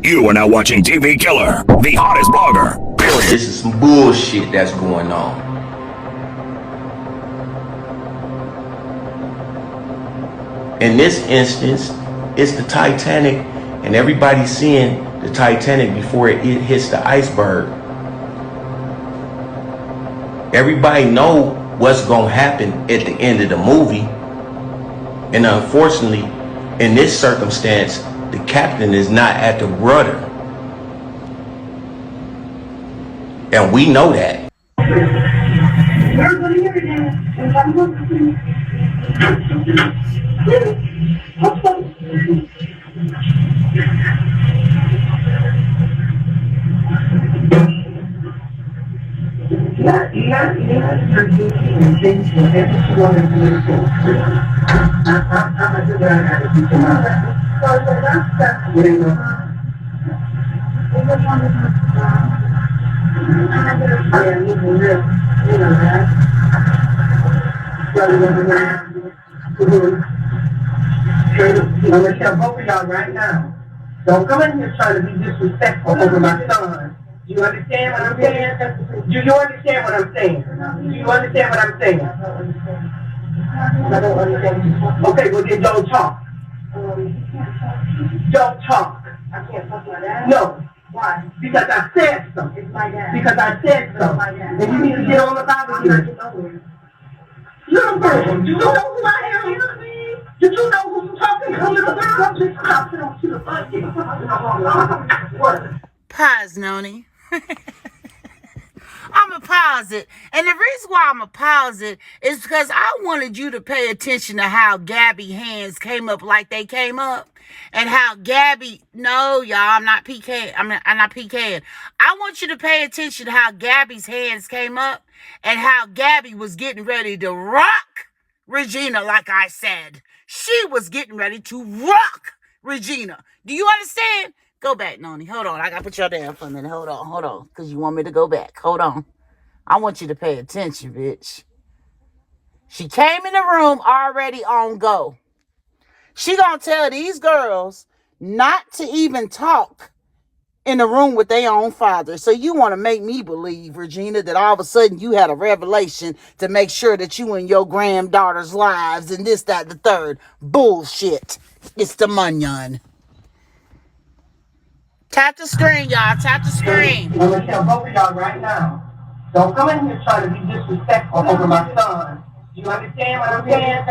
You are now watching TV Killer, the hottest blogger, period. This is some bullshit that's going on. In this instance, it's the Titanic, and everybody's seeing the Titanic before it hits the iceberg. Everybody know what's gonna happen at the end of the movie, and unfortunately, in this circumstance, the captain is not at the rudder, and we know that. I'm gonna tell both of y'all right now. Don't come in here trying to be disrespectful over my son. Do you understand what I'm saying? Do you understand what I'm saying? Do you understand what I'm saying? I don't understand. Okay, well then don't talk. Don't talk. I can't talk like that. No. Why? Because I said so. It's my dad. Because I said so. And you need to get on about it here. Little girl, do you know who I am? Did you know who you're talking to? Little girl, just stop it on to the bucket. Pause, Noni. I'm going to pause it. And the reason why I'm going to pause it is because I wanted you to pay attention to how Gabby's hands came up like they came up. And how Gabby, no, y'all, I'm not PKing. I'm not PKing. I want you to pay attention to how Gabby's hands came up and how Gabby was getting ready to rock Regina, like I said. She was getting ready to rock Regina. Do you understand? Go back, Noni. Hold on. I got to put y'all down for a minute. Hold on. Because you want me to go back. Hold on. I want you to pay attention, bitch. She came in the room already on go. She gonna tell these girls not to even talk in the room with their own father. So you want to make me believe, Regina, that all of a sudden you had a revelation to make sure that you and your granddaughter's lives and this, that, the third. Bullshit. It's the munyon. Tap the screen, y'all. Tap the screen. I'm going to tell both of y'all right now. Don't come in here trying to be disrespectful over my son. Do you understand what I'm saying?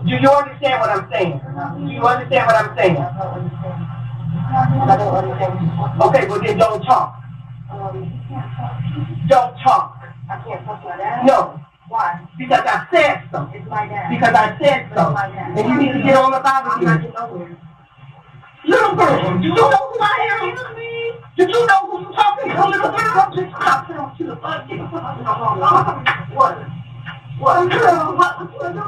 Do you understand what I'm saying? Do you understand what I'm saying? I don't understand. Okay, well then don't talk. Don't talk. I can't talk like that? No. Why? Because I said so. It's my dad. Because I said so. And you need to get on about it here. Little girl, do you know who I am? Did you know who you're talking to? Little girl, just stop it on to the bucket. What? What? Girl, what? Don't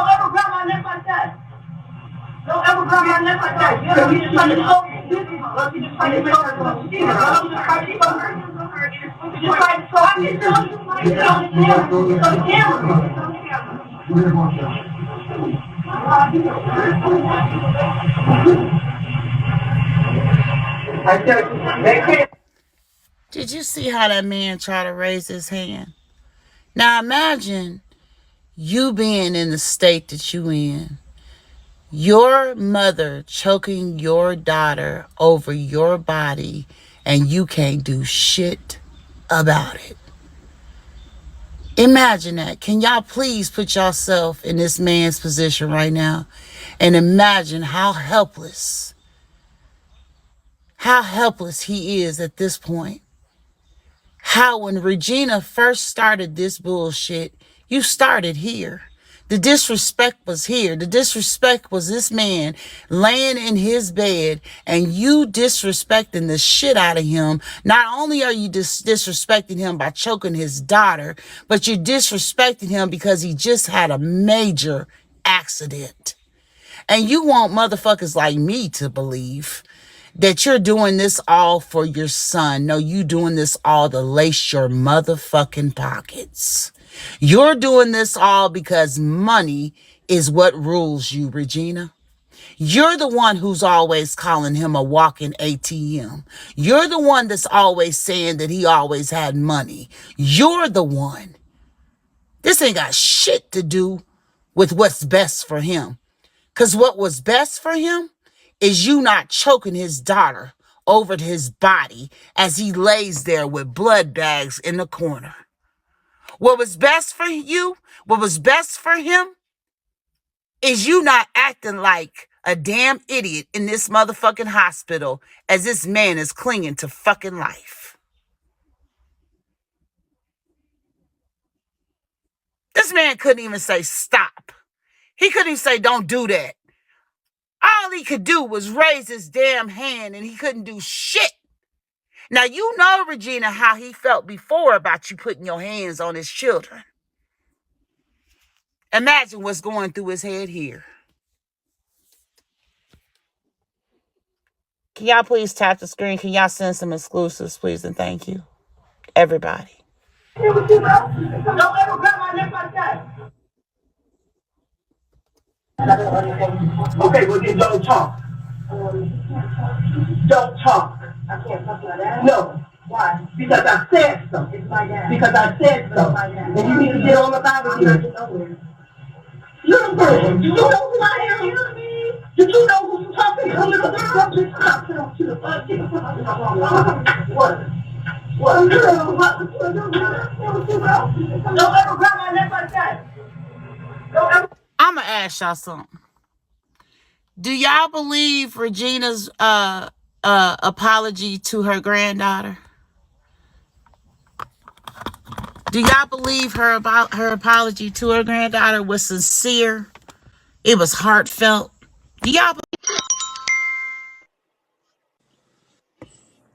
ever grab my neck like that. Don't ever grab my neck like that. You just trying to show me. You just trying to show her. You just trying to show her. You just trying to show her. You just Did you see how that man tried to raise his hand? Now imagine you being in the state that you in. Your mother choking your daughter over your body and you can't do shit about it. Imagine that. Can y'all please put yourself in this man's position right now and imagine how helpless he is at this point. How when Regina first started this bullshit, you started here. The disrespect was here. The disrespect was this man laying in his bed and you disrespecting the shit out of him. Not only are you disrespecting him by choking his daughter, but you're disrespecting him because he just had a major accident. And you want motherfuckers like me to believe that you're doing this all for your son. No, you doing this all to lace your motherfucking pockets. You're doing this all because money is what rules you, Regina. You're the one who's always calling him a walking ATM. You're the one that's always saying that he always had money. You're the one. This ain't got shit to do with what's best for him. Because what was best for him is you not choking his daughter over his body as he lays there with blood bags in the corner. What was best for you, what was best for him, is you not acting like a damn idiot in this motherfucking hospital as this man is clinging to fucking life. This man couldn't even say stop. He couldn't even say don't do that. All he could do was raise his damn hand and he couldn't do shit. Now, you know, Regina, how he felt before about you putting your hands on his children. Imagine what's going through his head here. Can y'all please tap the screen? Can y'all send some exclusives, please? And thank you, everybody. Don't ever grab my neck like that. Okay, well then don't talk. Don't talk. I can't talk like that. No. Why? Because I said so. It's my dad. Because I said so. And you need to get on about it here. Little girl, do you know who I am? Did you know who you talking to? Little girl, just stop to the What? What? Girl, what? Don't ever grab my neck like that. Don't ever. I'm going to ask y'all something. Do y'all believe Regina's apology to her granddaughter? Do y'all believe her apology to her granddaughter was sincere? It was heartfelt. Do y'all believe?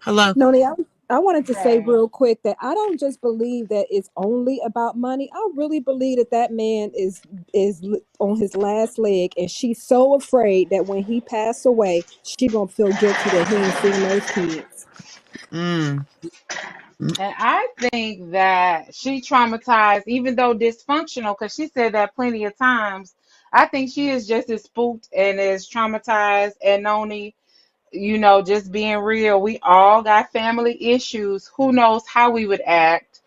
Hello? Noni, I wanted to say real quick that I don't just believe that it's only about money. I really believe that that man is on his last leg, and she's so afraid that when he passed away, she gonna feel guilty that he ain't seen those kids. Mm. And I think that she traumatized, even though dysfunctional, because she said that plenty of times. I think she is just as spooked and as traumatized. And only, just being real, we all got family issues. Who knows how we would act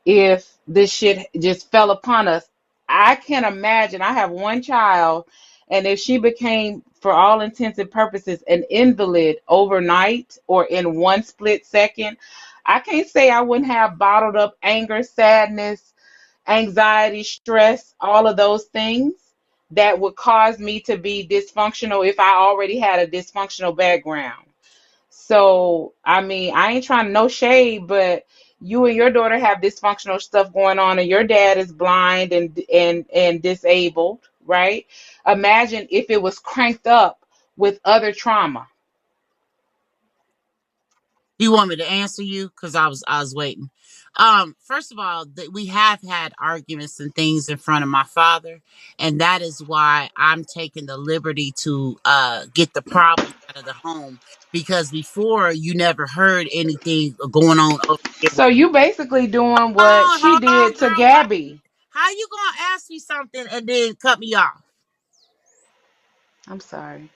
if this shit just fell upon us. I can imagine. I have one child, and if she became, for all intents and purposes, an invalid overnight or in one split second, I can't say I wouldn't have bottled up anger, sadness, anxiety, stress, all of those things that would cause me to be dysfunctional if I already had a dysfunctional background. So, I mean, I ain't trying to no shade, but you and your daughter have dysfunctional stuff going on, and your dad is blind and disabled, right? Imagine if it was cranked up with other trauma. Do you want me to answer you? Because I was waiting. First of all, we have had arguments and things in front of my father, and that is why I'm taking the liberty to get the problem out of the home. Because before, you never heard anything going on over here. So you basically doing what she Hold on, did to girl. Gabby. How you gonna ask me something and then cut me off? I'm sorry.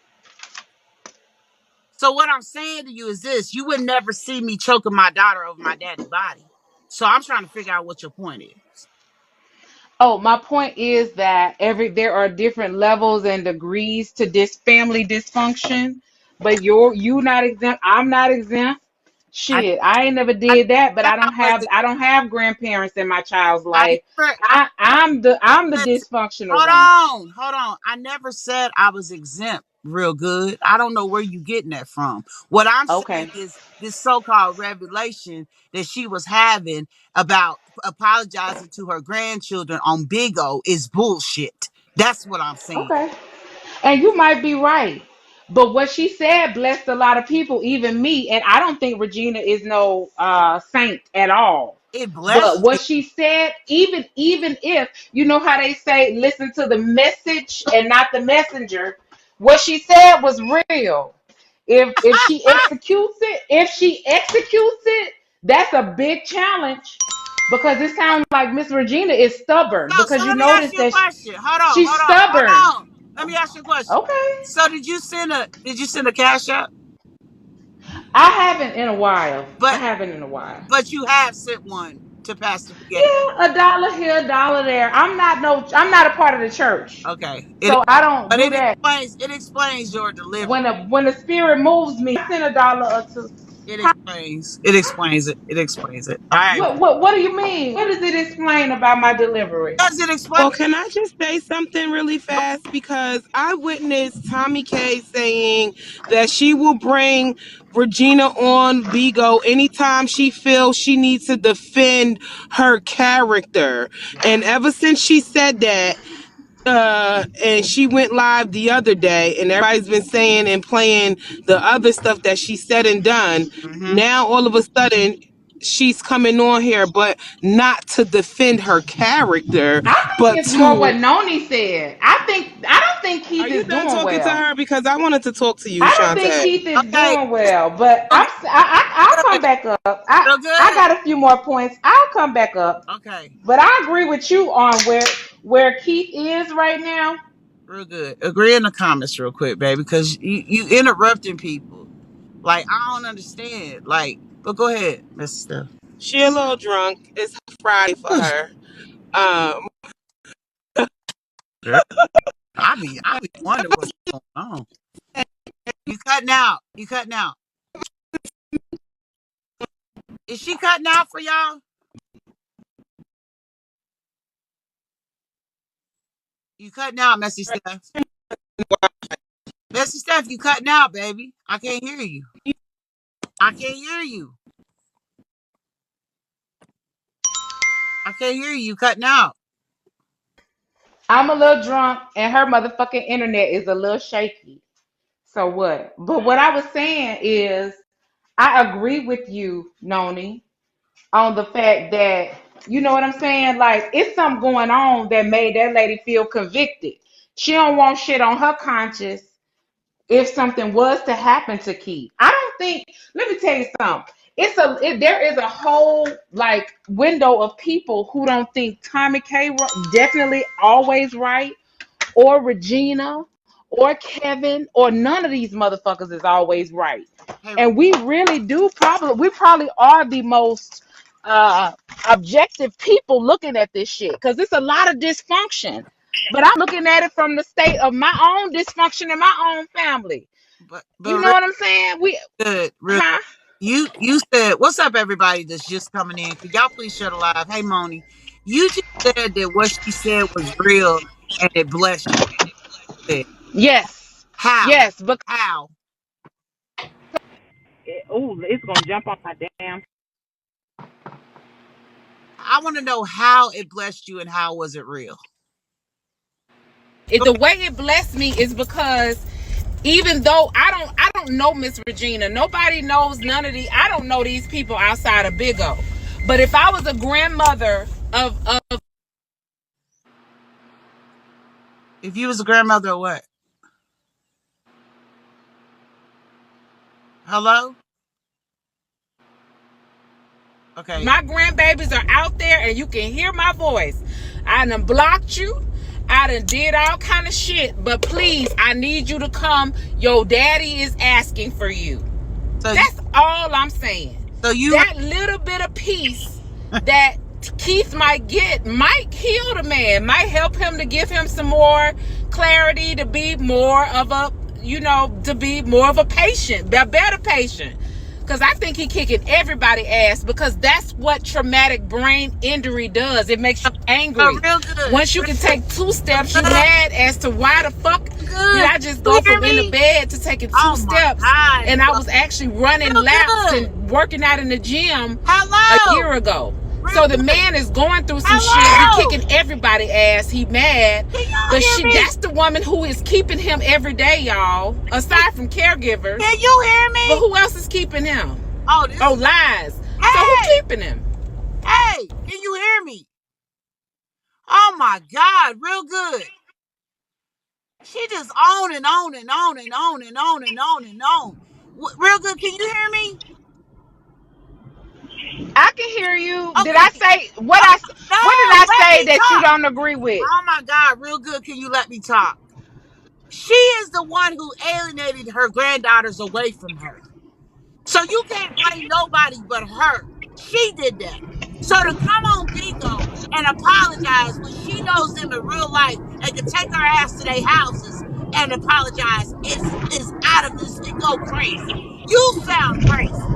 So what I'm saying to you is this: you would never see me choking my daughter over my daddy body. So I'm trying to figure out what your point is. Oh, my point is that there are different levels and degrees to this family dysfunction, but you not exempt. I'm not exempt. I Shit, I ain't never I did that, but said I I don't have wasn't. I don't have grandparents in my child's I life. never. I'm the Listen, dysfunctional hold one. on, hold on. I never said I was exempt. Real good. I don't know where you getting that from. What I'm saying Okay. is this so-called revelation that she was having about apologizing to her grandchildren on Big O is bullshit. That's what I'm saying. Okay. And you might be right. But what she said blessed a lot of people, even me. And I don't think Regina is no saint at all. It But blessed what me. she said, even if you know how they say, listen to the message and not the messenger, what she said was real. If she executes it, that's a big challenge because it sounds like Miss Regina is stubborn So because you let me ask notice you a that question. Hold on, she's hold on, hold stubborn. on. Let me ask you a question. Okay. So did you send a cash app? I haven't in a while. I But haven't in a while. but you have sent one to Pastor Gay. Yeah, $1 here, $1 there. I'm not a part of the church. Okay. So I don't But do that. it explains your delivery. When the spirit moves me, I send $1 or two. It explains it. It explains it. All right. What do you mean? What does it explain about my delivery? Does it explain? Well, can I just say something really fast? Because I witnessed TOMIKAY saying that she will bring Regina on Bigo anytime she feels she needs to defend her character. And ever since she said that, and she went live the other day, and everybody's been saying and playing the other stuff that she said and done. Mm-hmm. Now all of a sudden she's coming on here, but not to defend her character, I think but it's more what to. Noni said. I don't think Are Keith you is done doing talking to well. her? Because I wanted to talk to you, I don't think Shantae. Keith is Okay. doing well, but Real I'll come good. back up. Real I good. got a few more points. I'll come back up. Okay. But I agree with you on where Keith is right now. Real good. Agree in the comments real quick, baby, because you interrupting people. Like I don't understand. Like, but go ahead, Mr. Steph. She a little drunk. It's Friday for her. Um, Girl, I be wondering what's going on. You cutting out. You cutting out. Is she cutting out for y'all? You cutting out, Messy Steph. Messy Steph, you cutting out, baby. I can't hear you. I can't hear you. I can't hear you. You cutting out. I'm a little drunk and her motherfucking internet is a little shaky. So what? But what I was saying is I agree with you, Noni, on the fact that you know what I'm saying? Like it's something going on that made that lady feel convicted. She don't want shit on her conscience if something was to happen to Keith. I don't think. Let me tell you something. There is a whole like window of people who don't think TOMIKAY definitely always right, or Regina, or Kevin, or none of these motherfuckers is always right. Hey, And we probably are the most uh objective people looking at this shit because it's a lot of dysfunction. But I'm looking at it from the state of my own dysfunction in my own family. but You know real what I'm saying? good, real. Huh? You said, "What's up, everybody that's just coming in? Could y'all please share the live?" Hey, Moni, you just said that what she said was real and it blessed you. Yes. How? Yes. But How? oh, it's gonna jump on my damn. I want to know how it blessed you and how was it real? The way it blessed me is because even though I don't know Miss Regina, nobody knows none of these. I don't know these people outside of Big O. But if I was a grandmother of If you was a grandmother or what? Hello? Okay. my grandbabies are out there and you can hear my voice. I done blocked you. I done did all kind of shit. But please, I need you to come. Your daddy is asking for you. So That's all I'm saying. you That little bit of peace that Keith might get might heal the man, might help him to give him some more clarity to be more of a, to be more of a patient, a better patient. Because I think he kicking everybody ass because that's what traumatic brain injury does. It makes you angry. real good. Once you can take two steps, you mad as to why the fuck did I just go You hear from in the me? bed to taking two Oh my steps, God. and I was actually running Real laps good. and working out in the gym a Hello. year ago. Real So the good. man is going through some shit. Hello. He kicking everybody ass. He mad. Can y'all But hear me? that's the woman who is keeping him every day, y'all. Aside from caregivers. Can you hear me? But who else is keeping him? Oh, this. Oh, lies. Hey. So who keeping him? Hey, can you hear me? Oh my God, real good. She just on and on and on and on and on and on and on. Real good. Can you hear me? I can hear you. Did I Okay. say what did No, I let say me that you talk. don't agree with? Oh my God, real good. Can you let me talk? She is the one who alienated her granddaughters away from her. So you can't blame nobody but her. She did that. So to come on Bigo and apologize when she knows them in real life and can take her ass to their houses and apologize is out of this and go crazy. You sound crazy.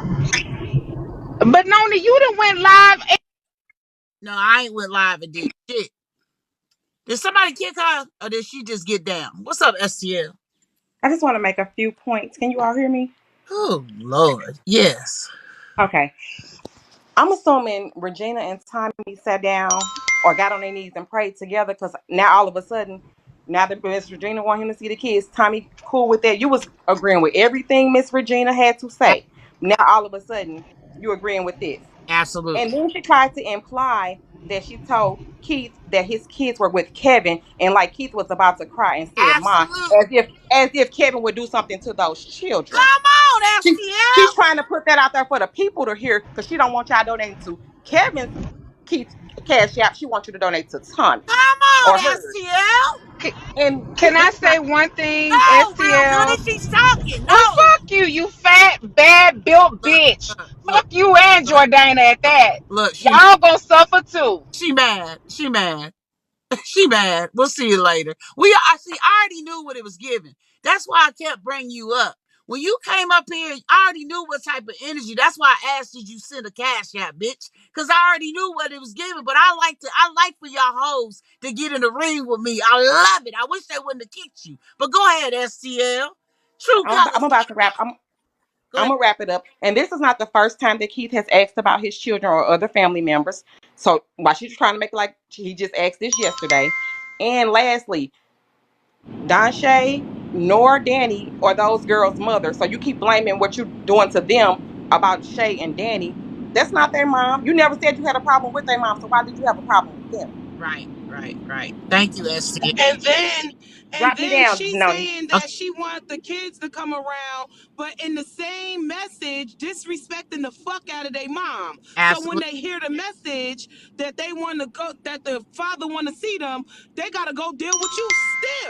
But Noni, you done went live. No, I ain't went live and did shit. Did somebody kick her or did she just get down? What's up, STL? I just want to make a few points. Can you all hear me? Oh Lord, yes. Okay. I'm assuming Regina and Tommy sat down or got on their knees and prayed together because now all of a sudden, now that Miss Regina want him to see the kids, Tommy cool with that. You was agreeing with everything Miss Regina had to say. Now all of a sudden, you agreeing with this. Absolutely. And then she tried to imply that she told Keith that his kids were with Kevin, and like Keith was about to cry and said, "Mom," Absolutely. as if Kevin would do something to those children. Come on, She STL. she's trying to put that out there for the people to hear because she don't want y'all donating to Kevin's Keith's cash app. She wants you to donate to Tommy Come or on, hers. STL. And Can I this is not. say one thing, No, real STL? good. She's talking. Well, No. fuck you, you fat, bad built Look, bitch. look, Fuck you and look, Jordana at that. look. Y'all gonna suffer too. She mad. She mad. She mad. We'll see you later. I see. I already knew what it was giving. That's why I kept bringing you up. When you came up here, I already knew what type of energy. That's why I asked, did you send a cash app, bitch? Because I already knew what it was giving. But I like for y'all hoes to get in the ring with me. I love it. I wish they wouldn't have kicked you. But go ahead, STL. True I'm colors. about to wrap. Go I'm ahead. gonna wrap it up. And this is not the first time that Keith has asked about his children or other family members. So while she's trying to make it like he just asked this yesterday. And lastly, Don Shay nor Danny or those girls' mother. So you keep blaming what you're doing to them about Shay and Danny. That's not their mom. You never said you had a problem with their mom. So why did you have a problem with them? Right. Thank you, STL. And then and Drop me then down, she's Noni. saying Okay, that she wants the kids to come around, but in the same message, disrespecting the fuck out of their mom. So when absolutely. they hear the message that they want to go, that the father want to see them, they gotta go deal with you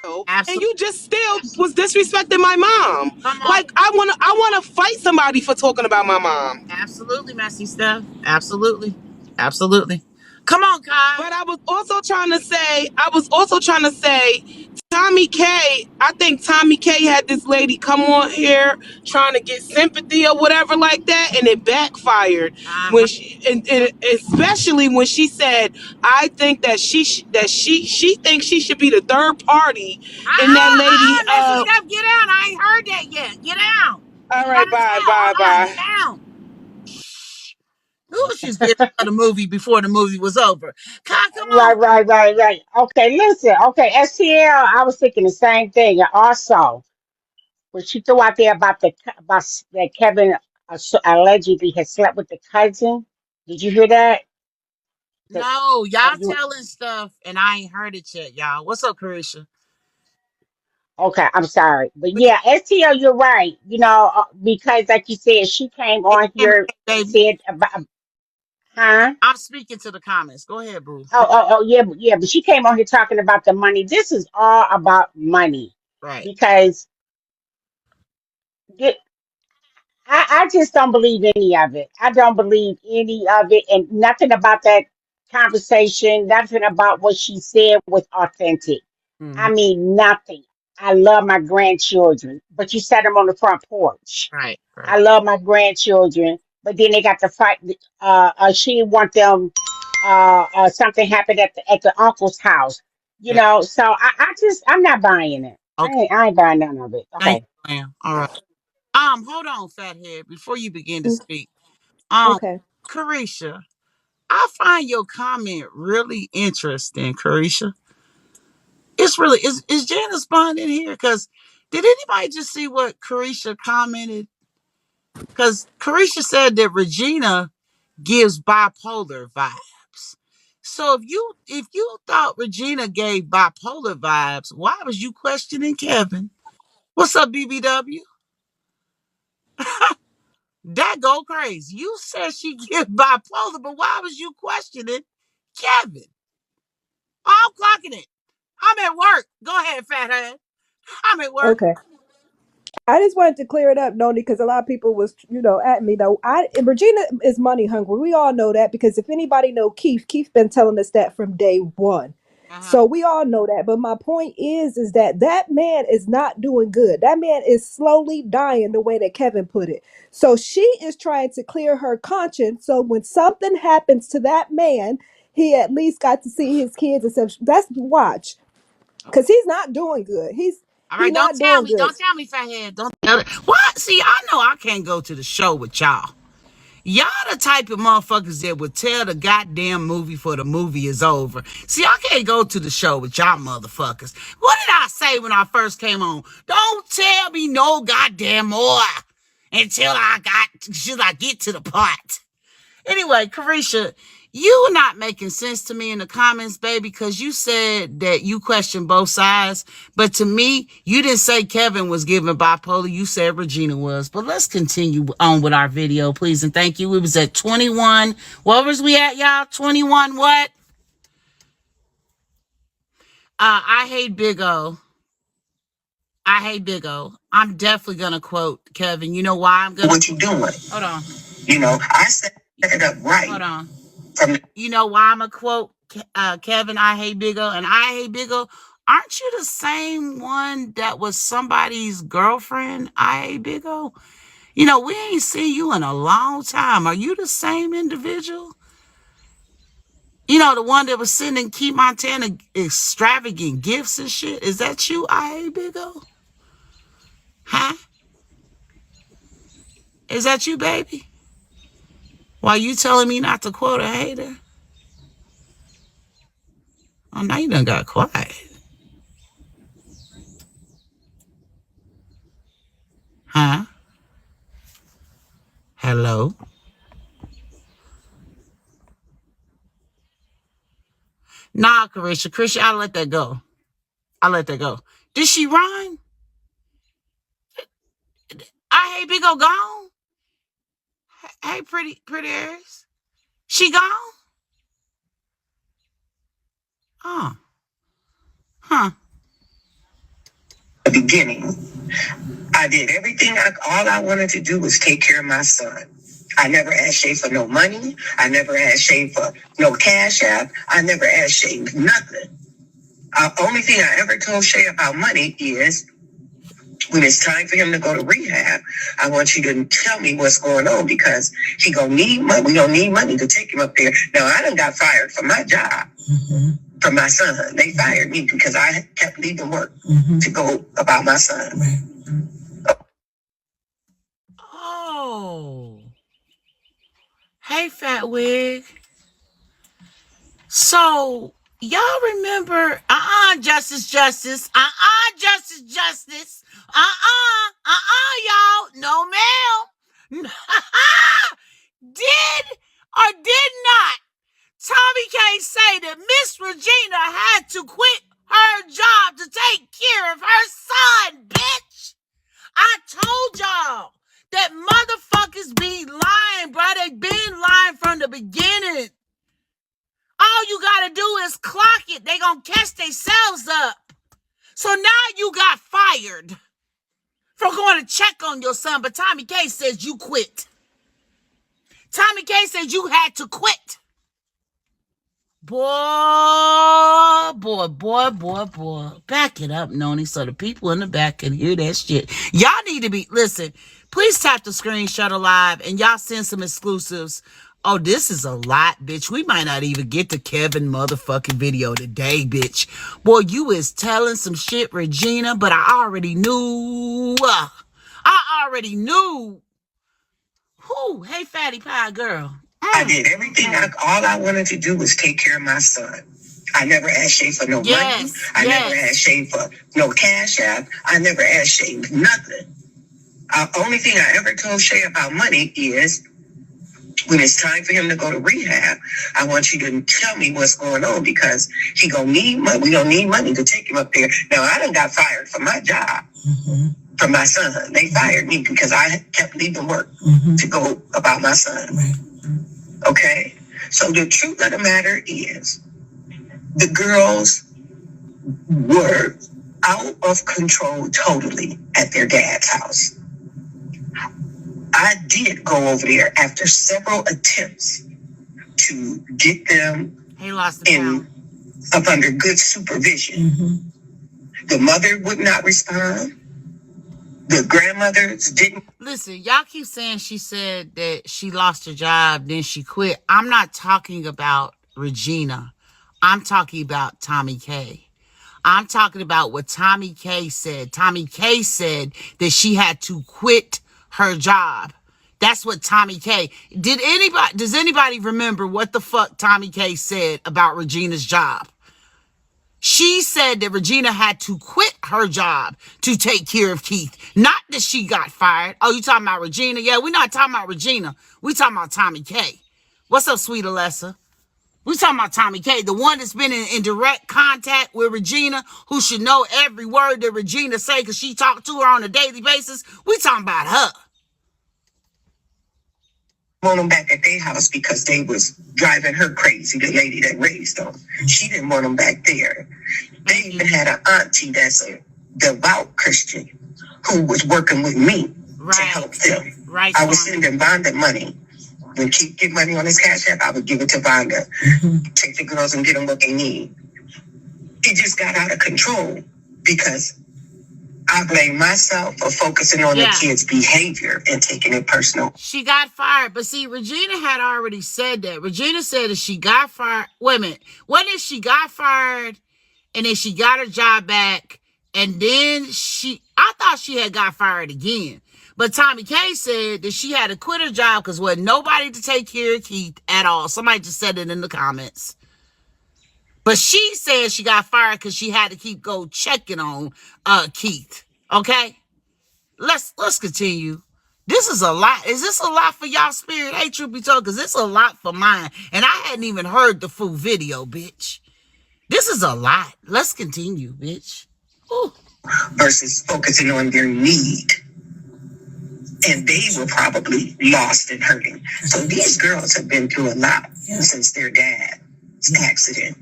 still. And Absolutely. you just still was disrespecting my mom. Come on. Like I wanna fight somebody for talking about my mom. Absolutely, messy stuff. Absolutely. Come on, Kai. But I was also trying to say, Tommy K, I think Tommy K had this lady come on here trying to get sympathy or whatever like that, and it backfired when Uh-huh. and especially when she said, "I think that she thinks she should be the third party," and that lady. Messy stuff. Get out. I ain't heard that yet. Get out. You All right, gotta bye, tell. bye, Get bye. out. Shh. Ooh, she's getting to the movie before the movie was over. Kai, come on. Right. Okay, listen. Okay, STL. I was thinking the same thing. And also, what she threw out there about that Kevin allegedly had slept with the cousin. Did you hear that? The- No, oh, y'all you telling stuff and I ain't heard it yet, y'all. What's up, Carisha? okay? I'm sorry, but yeah, STL. You're right. Because like you said, she came on Hey, here and baby. said about, huh? I'm speaking to the comments. Go ahead, boo. Yeah, but she came on here talking about the money. This is all about money Right. because I just don't believe any of it. I don't believe any of it, and nothing about that conversation, nothing about what she said was authentic. I Mhm. mean, nothing. I love my grandchildren, but you set them on the front porch. Right. I love my grandchildren, but then they got to fight. She didn't want them. Something happened at the uncle's house. Yeah. So I'm not buying it. Okay. I ain't buying none of it. Thank Okay. you, ma'am. All right. Hold on, fathead, before you begin to Mm, speak. Um, okay. Carisha, I find your comment really interesting, Carisha. It's really is Janice Bond in here? Because did anybody just see what Carisha commented? Because Carisha said that Regina gives bipolar vibes. So if you thought Regina gave bipolar vibes, why was you questioning Kevin? What's up, BBW? That go crazy. You said she gives bipolar, but why was you questioning Kevin? Oh, I'm clocking it. I'm at work. Go ahead, fathead. I'm at work. Okay. I just wanted to clear it up, Noni, because a lot of people was, at me though. Regina is money hungry. We all know that because if anybody know Keith, Keith been telling us that from day one. Uh-huh. So we all know that. But my point is that man is not doing good. That man is slowly dying, the way that Kevin put it. So she is trying to clear her conscience. So when something happens to that man, he at least got to see his kids and stuff. That's watch. Because he's not doing good. All He right, don't not tell doing me. good. Don't tell me, fathead. Don't tell it. What? See, I know I can't go to the show with y'all. Y'all the type of motherfuckers that would tell the goddamn movie for the movie is over. See, I can't go to the show with y'all motherfuckers. What did I say when I first came on? Don't tell me no goddamn more until I get to the part. Anyway, Carisha, you were not making sense to me in the comments, baby, because you said that you questioned both sides. But to me, you didn't say Kevin was given bipolar. You said Regina was. But let's continue on with our video, please. And thank you. We was at 21. What was we at, y'all? 21 what? I hate Big O. I hate Big O. I'm definitely going to quote Kevin. You know why I'm going to? What you doing? Hold on. I set it up right. Hold on. You know why I'm a quote Kevin, I hate Big O, and I hate Big O? Aren't you the same one that was somebody's girlfriend? I hate Big O. We ain't seen you in a long time. Are you the same individual? The one that was sending Key Montana extravagant gifts and shit. Is that you, I hate Big O? Huh? Is that you, baby? Why you telling me not to quote a hater? Oh, now you done got quiet. Huh? Hello? Nah, Carisha, I'll let that go. Did she run? I hate Big O gone. Hey, pretty Aries. She gone? Oh. Huh. The beginning, I did everything. All I wanted to do was take care of my son. I never asked Shay for no money. I never asked Shay for no cash app. I never asked Shay nothing. Only thing I ever told Shay about money is when it's time for him to go to rehab, I want you to tell me what's going on because he gonna need money. We gonna need money to take him up there. Now I done got fired from my job. Mm-hmm. From my son. They fired me because I kept leaving work to go about my son. Oh. Hey, Fat Wig. So, y'all remember, Justice. Justice. Y'all. No, ma'am. Did or did not TOMIKAY say that Miss Regina had to quit her job to take care of her son, bitch? I told y'all that motherfuckers be lying, bro. They been lying from the beginning. All you gotta do is clock it. They gonna catch themselves up. So now you got fired for going to check on your son, but TOMIKAY says you quit. TOMIKAY says you had to quit. Boy. Back it up, Noni, so the people in the back can hear that shit. Y'all need to listen, please tap the screenshot alive and y'all send some exclusives. Oh, this is a lot, bitch. We might not even get the Kevin motherfucking video today, bitch. Boy, you is telling some shit, Regina, but I already knew. Who? Hey, fatty pie girl. I did everything. All I wanted to do was take care of my son. I never asked Shay for no money. I never asked Shay for no cash app. I never asked Shay nothing. Only thing I ever told Shay about money is when it's time for him to go to rehab, I want you to tell me what's going on because he gonna need money. We gonna need money to take him up there. Now I done got fired from my job. From my son. They fired me because I kept leaving work to go about my son. Okay? So the truth of the matter is the girls were out of control totally at their dad's house. I did go over there after several attempts to get them up under good supervision. The mother would not respond. The grandmothers didn't. Listen, y'all keep saying she said that she lost her job, then she quit. I'm not talking about Regina. I'm talking about TOMIKAY. I'm talking about what TOMIKAY said. TOMIKAY said that she had to quit her job. That's what TOMIKAY. Does anybody remember what the fuck TOMIKAY said about Regina's job? She said that Regina had to quit her job to take care of Keith. Not that she got fired. Oh, you talking about Regina? Yeah, we're not talking about Regina. We talking about TOMIKAY. What's up, sweet Alessa? We talking about TOMIKAY, the one that's been in direct contact with Regina, who should know every word that Regina say because she talked to her on a daily basis. We talking about her. Want them back at their house because they was driving her crazy, the lady that raised them. She didn't want them back there. They even had an auntie that's a devout Christian who was working with me to help them. Right. I was sending Vonda money. When Keith get money on his cash app, I would give it to Vonda. Take the girls and get them what they need. It just got out of control because I blame myself for focusing on the kids' behavior and taking it personal. She got fired. But see, Regina had already said that. Regina said that she got fired. Wait a minute. What if she got fired and then she got her job back and then I thought she had got fired again. But TOMIKAY said that she had to quit her job because wasn't nobody to take care of Keith at all. Somebody just said it in the comments. But she said she got fired because she had to go checking on Keith. Okay? Let's continue. This is a lot. Is this a lot for y'all spirit? Hey, truth be told, because it's a lot for mine. And I hadn't even heard the full video, bitch. This is a lot. Let's continue, bitch. Ooh. Versus focusing on their need. And they were probably lost and hurting. So these girls have been through a lot since their dad's accident.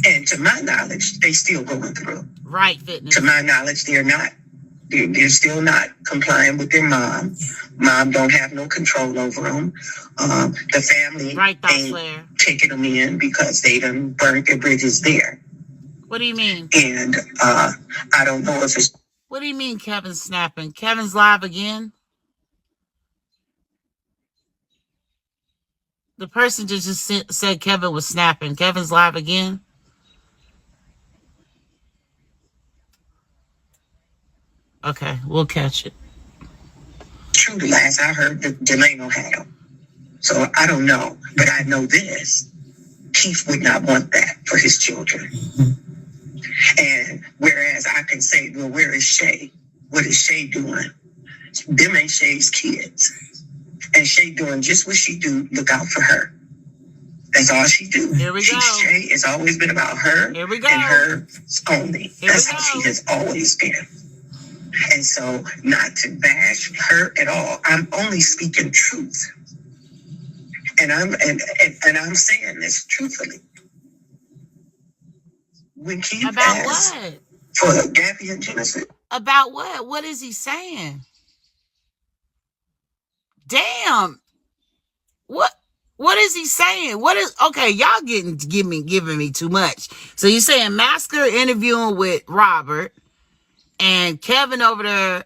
And to my knowledge, they still going through. Right, fitness. To my knowledge, they're still not complying with their mom. Mom don't have no control over them. The family ain't taking them in because they done burnt their bridges there. What do you mean? And I don't know if it's... What do you mean Kevin's snapping? Kevin's live again? The person just said Kevin was snapping. Kevin's live again? Okay, we'll catch it. True, the last I heard, Delano had him. So I don't know, but I know this. Keith would not want that for his children. And whereas I can say, well, where is Shay? What is Shay doing? Them ain't Shay's kids. And Shay doing just what she do, look out for her. That's all she do. Here we go. Shay has always been about her. Here we go. And her only. That's how she has always been. And so, not to bash her at all, I'm only speaking truth. And I'm saying this truthfully. When Keith about what? For Gabby and Genesis. About what? What is he saying? Damn. What is he saying? What is okay? Y'all giving me too much. So you're saying Masker interviewing with Robert and Kevin over there,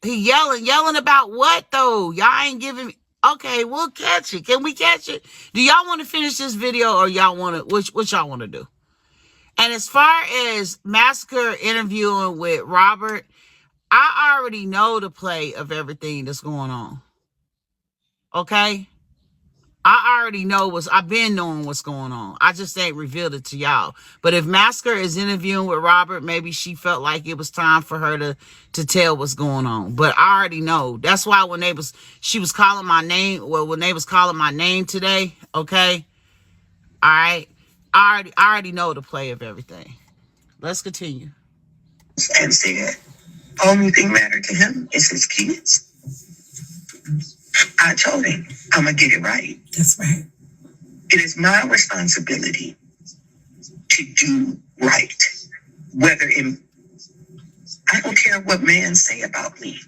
he yelling about what though? Y'all ain't giving me. Okay, we'll catch it. Can we catch it? Do y'all want to finish this video or y'all want to? What y'all want to do? And as far as Masker interviewing with Robert, I already know the play of everything that's going on. Okay? I already know I've been knowing what's going on. I just ain't revealed it to y'all. But if Masker is interviewing with Robert, maybe she felt like it was time for her to tell what's going on. But I already know. That's why when she was calling my name, well, when they was calling my name today, okay? All right? I already know the play of everything. Let's continue. And said, only thing mattered to him is his kids. I told him, I'm going to get it right. That's right. It is my responsibility to do right. Whether in I don't care what man say about me.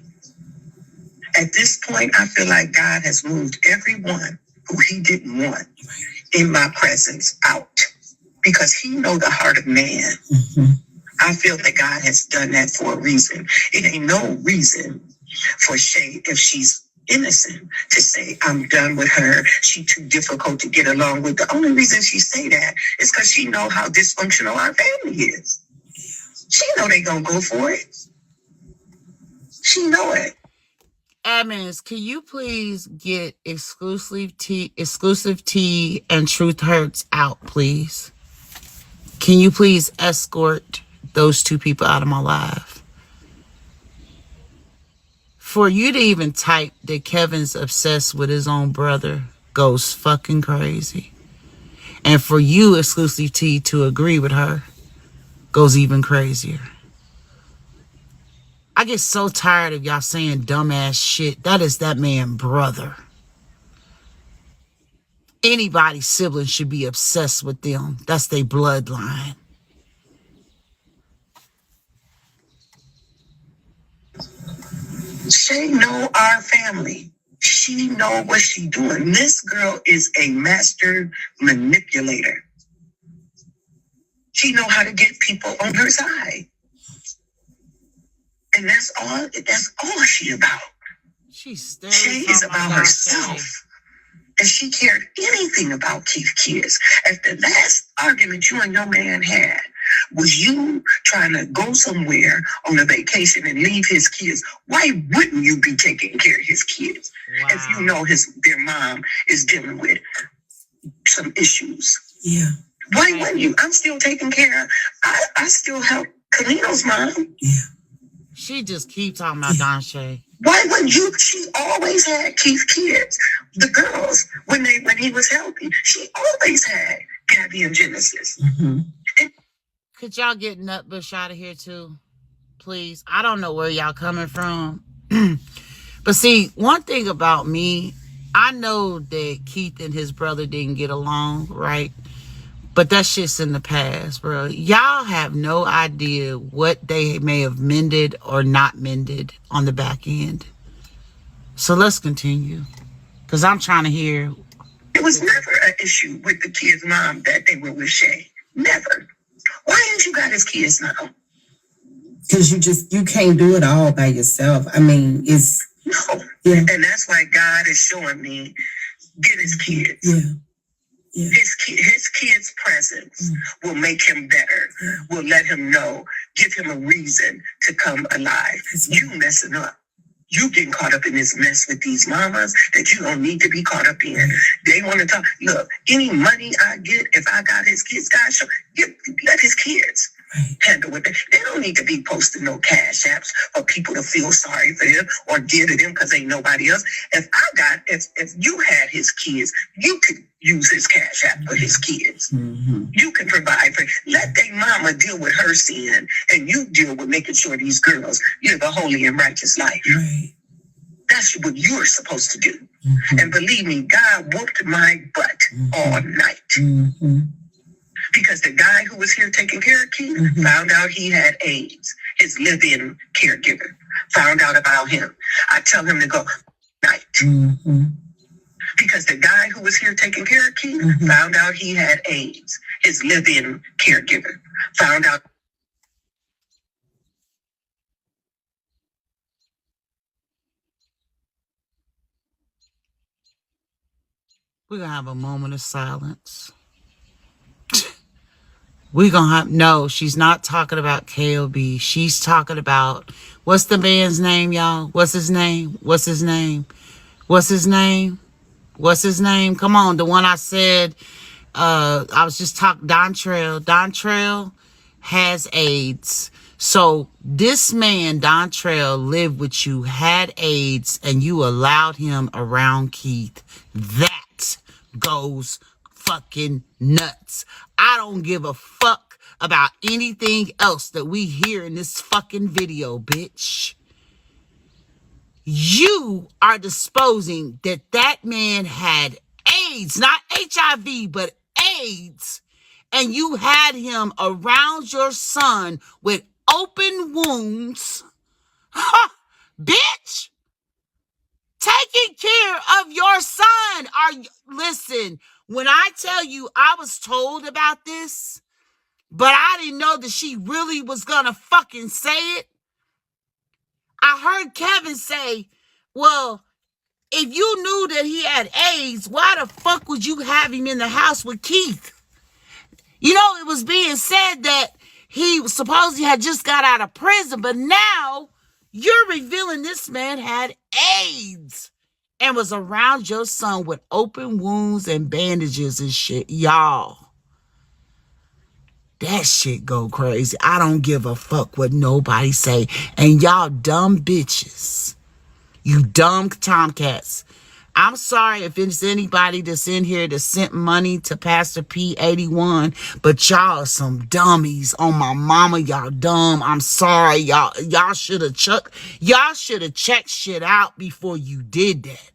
At this point, I feel like God has moved everyone who he didn't want in my presence out because he know the heart of man. Mm-hmm. I feel that God has done that for a reason. It ain't no reason for Shay, if she's innocent, to say, I'm done with her. She too difficult to get along with. The only reason she say that is because she know how dysfunctional our family is. She know they gonna go for it. She know it. Admins, can you please get exclusive tea and truth hurts out, please? Can you please escort those two people out of my life? For you to even type that Kevin's obsessed with his own brother goes fucking crazy. And for you, exclusive tea, to agree with her goes even crazier. I get so tired of y'all saying dumbass shit. That is that man's brother. Anybody's sibling should be obsessed with them. That's their bloodline. Shay know our family. She know what she doing. This girl is a master manipulator. She know how to get people on her side. And that's all she about. She's Shay is about herself. If she cared anything about Keith's kids, if the last argument you and your man had was you trying to go somewhere on a vacation and leave his kids, why wouldn't you be taking care of his kids? Wow. If you know their mom is dealing with some issues. Yeah. Why wouldn't you? I'm still taking care of, I still help Kalino's mom. Yeah. She just keeps talking about Don Shay. Why wouldn't you? She always had Keith's kids. The girls, when he was healthy, she always had Gabby and Genesis. Mm-hmm. Could y'all get Nutbush out of here too? Please. I don't know where y'all coming from. But see, one thing about me, I know that Keith and his brother didn't get along, right? But that shit's in the past, bro. Y'all have no idea what they may have mended or not mended on the back end. So let's continue. Because I'm trying to hear. It was never an issue with the kid's mom that they were with Shay. Never. Why ain't you got his kids now? Because you can't do it all by yourself. I mean, it's... No. Yeah. And that's why God is showing me, get his kids. Yeah. Yeah. His kid's presence will make him better, will let him know, give him a reason to come alive. You messing up. You getting caught up in this mess with these mamas that you don't need to be caught up in. They want to talk. Look, any money I get, if I got his kids, God, let his kids handle it. They don't need to be posting no cash apps for people to feel sorry for them or dear to them because ain't nobody else. If you had his kids, you could use his cash app for his kids. Mm-hmm. You can provide for. Let their mama deal with her sin, and you deal with making sure these girls live a holy and righteous life. Right. That's what you're supposed to do. Mm-hmm. And believe me, God whooped my butt all night. Mm-hmm. Because the guy who was here taking care of Keith found out he had AIDS. His live-in caregiver found out about him. I tell him to go night. Mm-hmm. Because the guy who was here taking care of Keith found out he had AIDS. His live-in caregiver found out. We're going to have a moment of silence. We're going to have, no, she's not talking about KOB. She's talking about, what's the man's name, y'all? What's his name? What's his name? What's his name? What's his name? Come on, the one I said, I was just talking, Dontrell. Dontrell has AIDS. So this man, Dontrell, lived with you, had AIDS, and you allowed him around Keith. That goes fucking nuts. I don't give a fuck about anything else that we hear in this fucking video, bitch. You are disposing that man had AIDS, not HIV, but AIDS, and you had him around your son with open wounds. Bitch, taking care of your son. Listen, when I tell you I was told about this, but I didn't know that she really was gonna fucking say it. I heard Kevin say, well, if you knew that he had AIDS, why the fuck would you have him in the house with Keith? You know, it was being said that he supposedly had just got out of prison, but now you're revealing this man had AIDS and was around your son with open wounds and bandages and shit. Y'all, that shit go crazy. I don't give a fuck what nobody say. And y'all dumb bitches. You dumb tomcats. I'm sorry if it's anybody that's in here that sent money to Pastor P81, but y'all are some dummies. On my mama, y'all dumb. I'm sorry. Y'all should have checked shit out before you did that.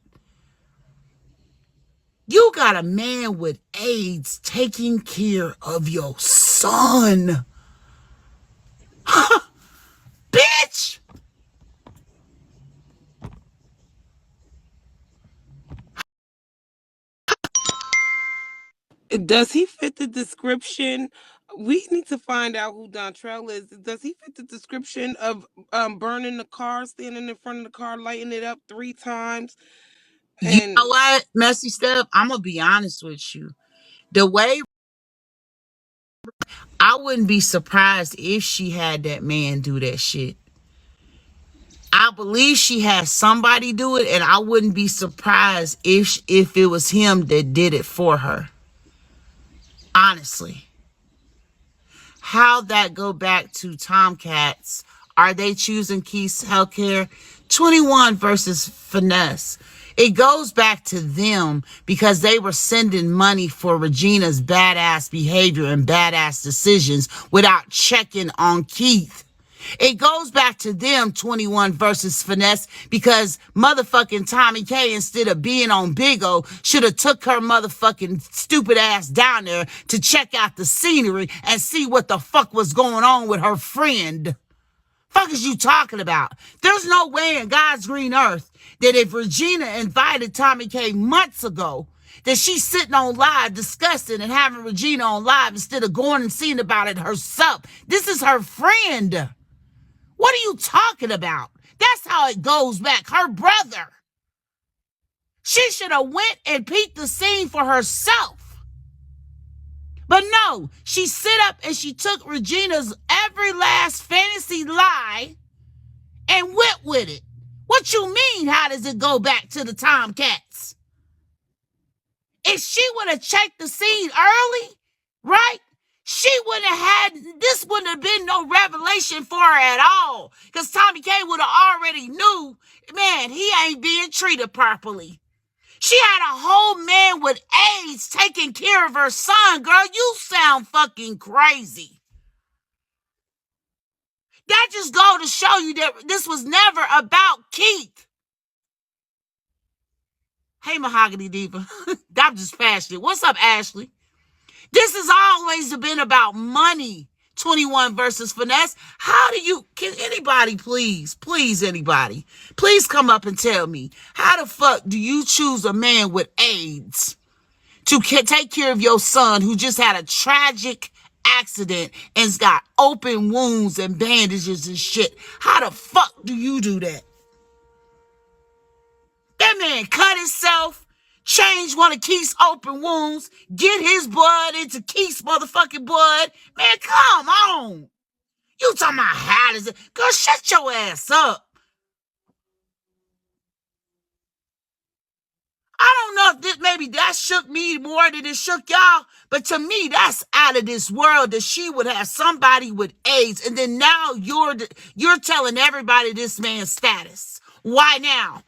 You got a man with AIDS taking care of your son. Bitch! Does he fit the description? We need to find out who Dontrell is. Does he fit the description of burning the car, standing in front of the car, lighting it up 3 times? You And know what, Messy Stuff? I'm going to be honest with you. The way I wouldn't be surprised if she had that man do that shit. I believe she had somebody do it, and I wouldn't be surprised if it was him that did it for her. Honestly. How that go back to Tomcats? Are they choosing Keith's healthcare? 21 versus Finesse. It goes back to them because they were sending money for Regina's badass behavior and badass decisions without checking on Keith. It goes back to them, 21 versus Finesse, because motherfucking TOMIKAY, instead of being on Big O, should have took her motherfucking stupid ass down there to check out the scenery and see what the fuck was going on with her friend. Fuck is you talking about? There's no way in God's green earth that if Regina invited TOMIKAY months ago, that she's sitting on live discussing and having Regina on live instead of going and seeing about it herself. This is her friend. What are you talking about? That's how it goes back. Her brother. She should have went and peeked the scene for herself. But no, she sit up and she took Regina's every last fantasy lie and went with it. What you mean, how does it go back to the Tomcats? If she would have checked the scene early, right? She wouldn't have this wouldn't have been no revelation for her at all. Because TOMIKAY would have already knew, man, he ain't being treated properly. She had a whole man with AIDS taking care of her son, girl. You sound fucking crazy. That just go to show you that this was never about Keith. Hey, Mahogany Diva. I'm just passionate. What's up, Ashley? This has always been about money. 21 versus Finesse. Can anybody please anybody, please come up and tell me, how the fuck do you choose a man with AIDS to take care of your son who just had a tragic accident and's got open wounds and bandages and shit? How the fuck do you do that? That man cut himself, change one of Keith's open wounds, get his blood into Keith's motherfucking blood. Man, come on. You talking about how does it? Girl, shut your ass up. I don't know if maybe that shook me more than it shook y'all, but to me, that's out of this world that she would have somebody with AIDS, and then now you're telling everybody this man's status. Why now?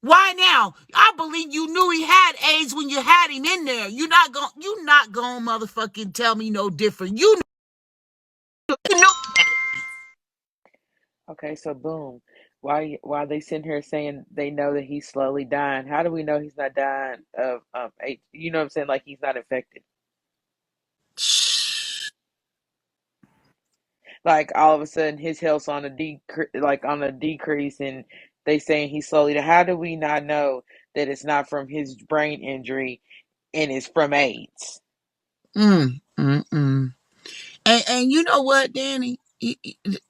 Why now? I believe you knew he had AIDS when you had him in there. You're not gonna motherfucking tell me no different. You know. Okay, so boom. Why they sitting here saying they know that he's slowly dying? How do we know he's not dying of AIDS? You know what I'm saying? Like he's not infected. like all of a sudden his health's on a decrease, and they saying he's slowly. How do we not know that it's not from his brain injury and it's from AIDS? Mm, mm, mm. And you know what, Danny?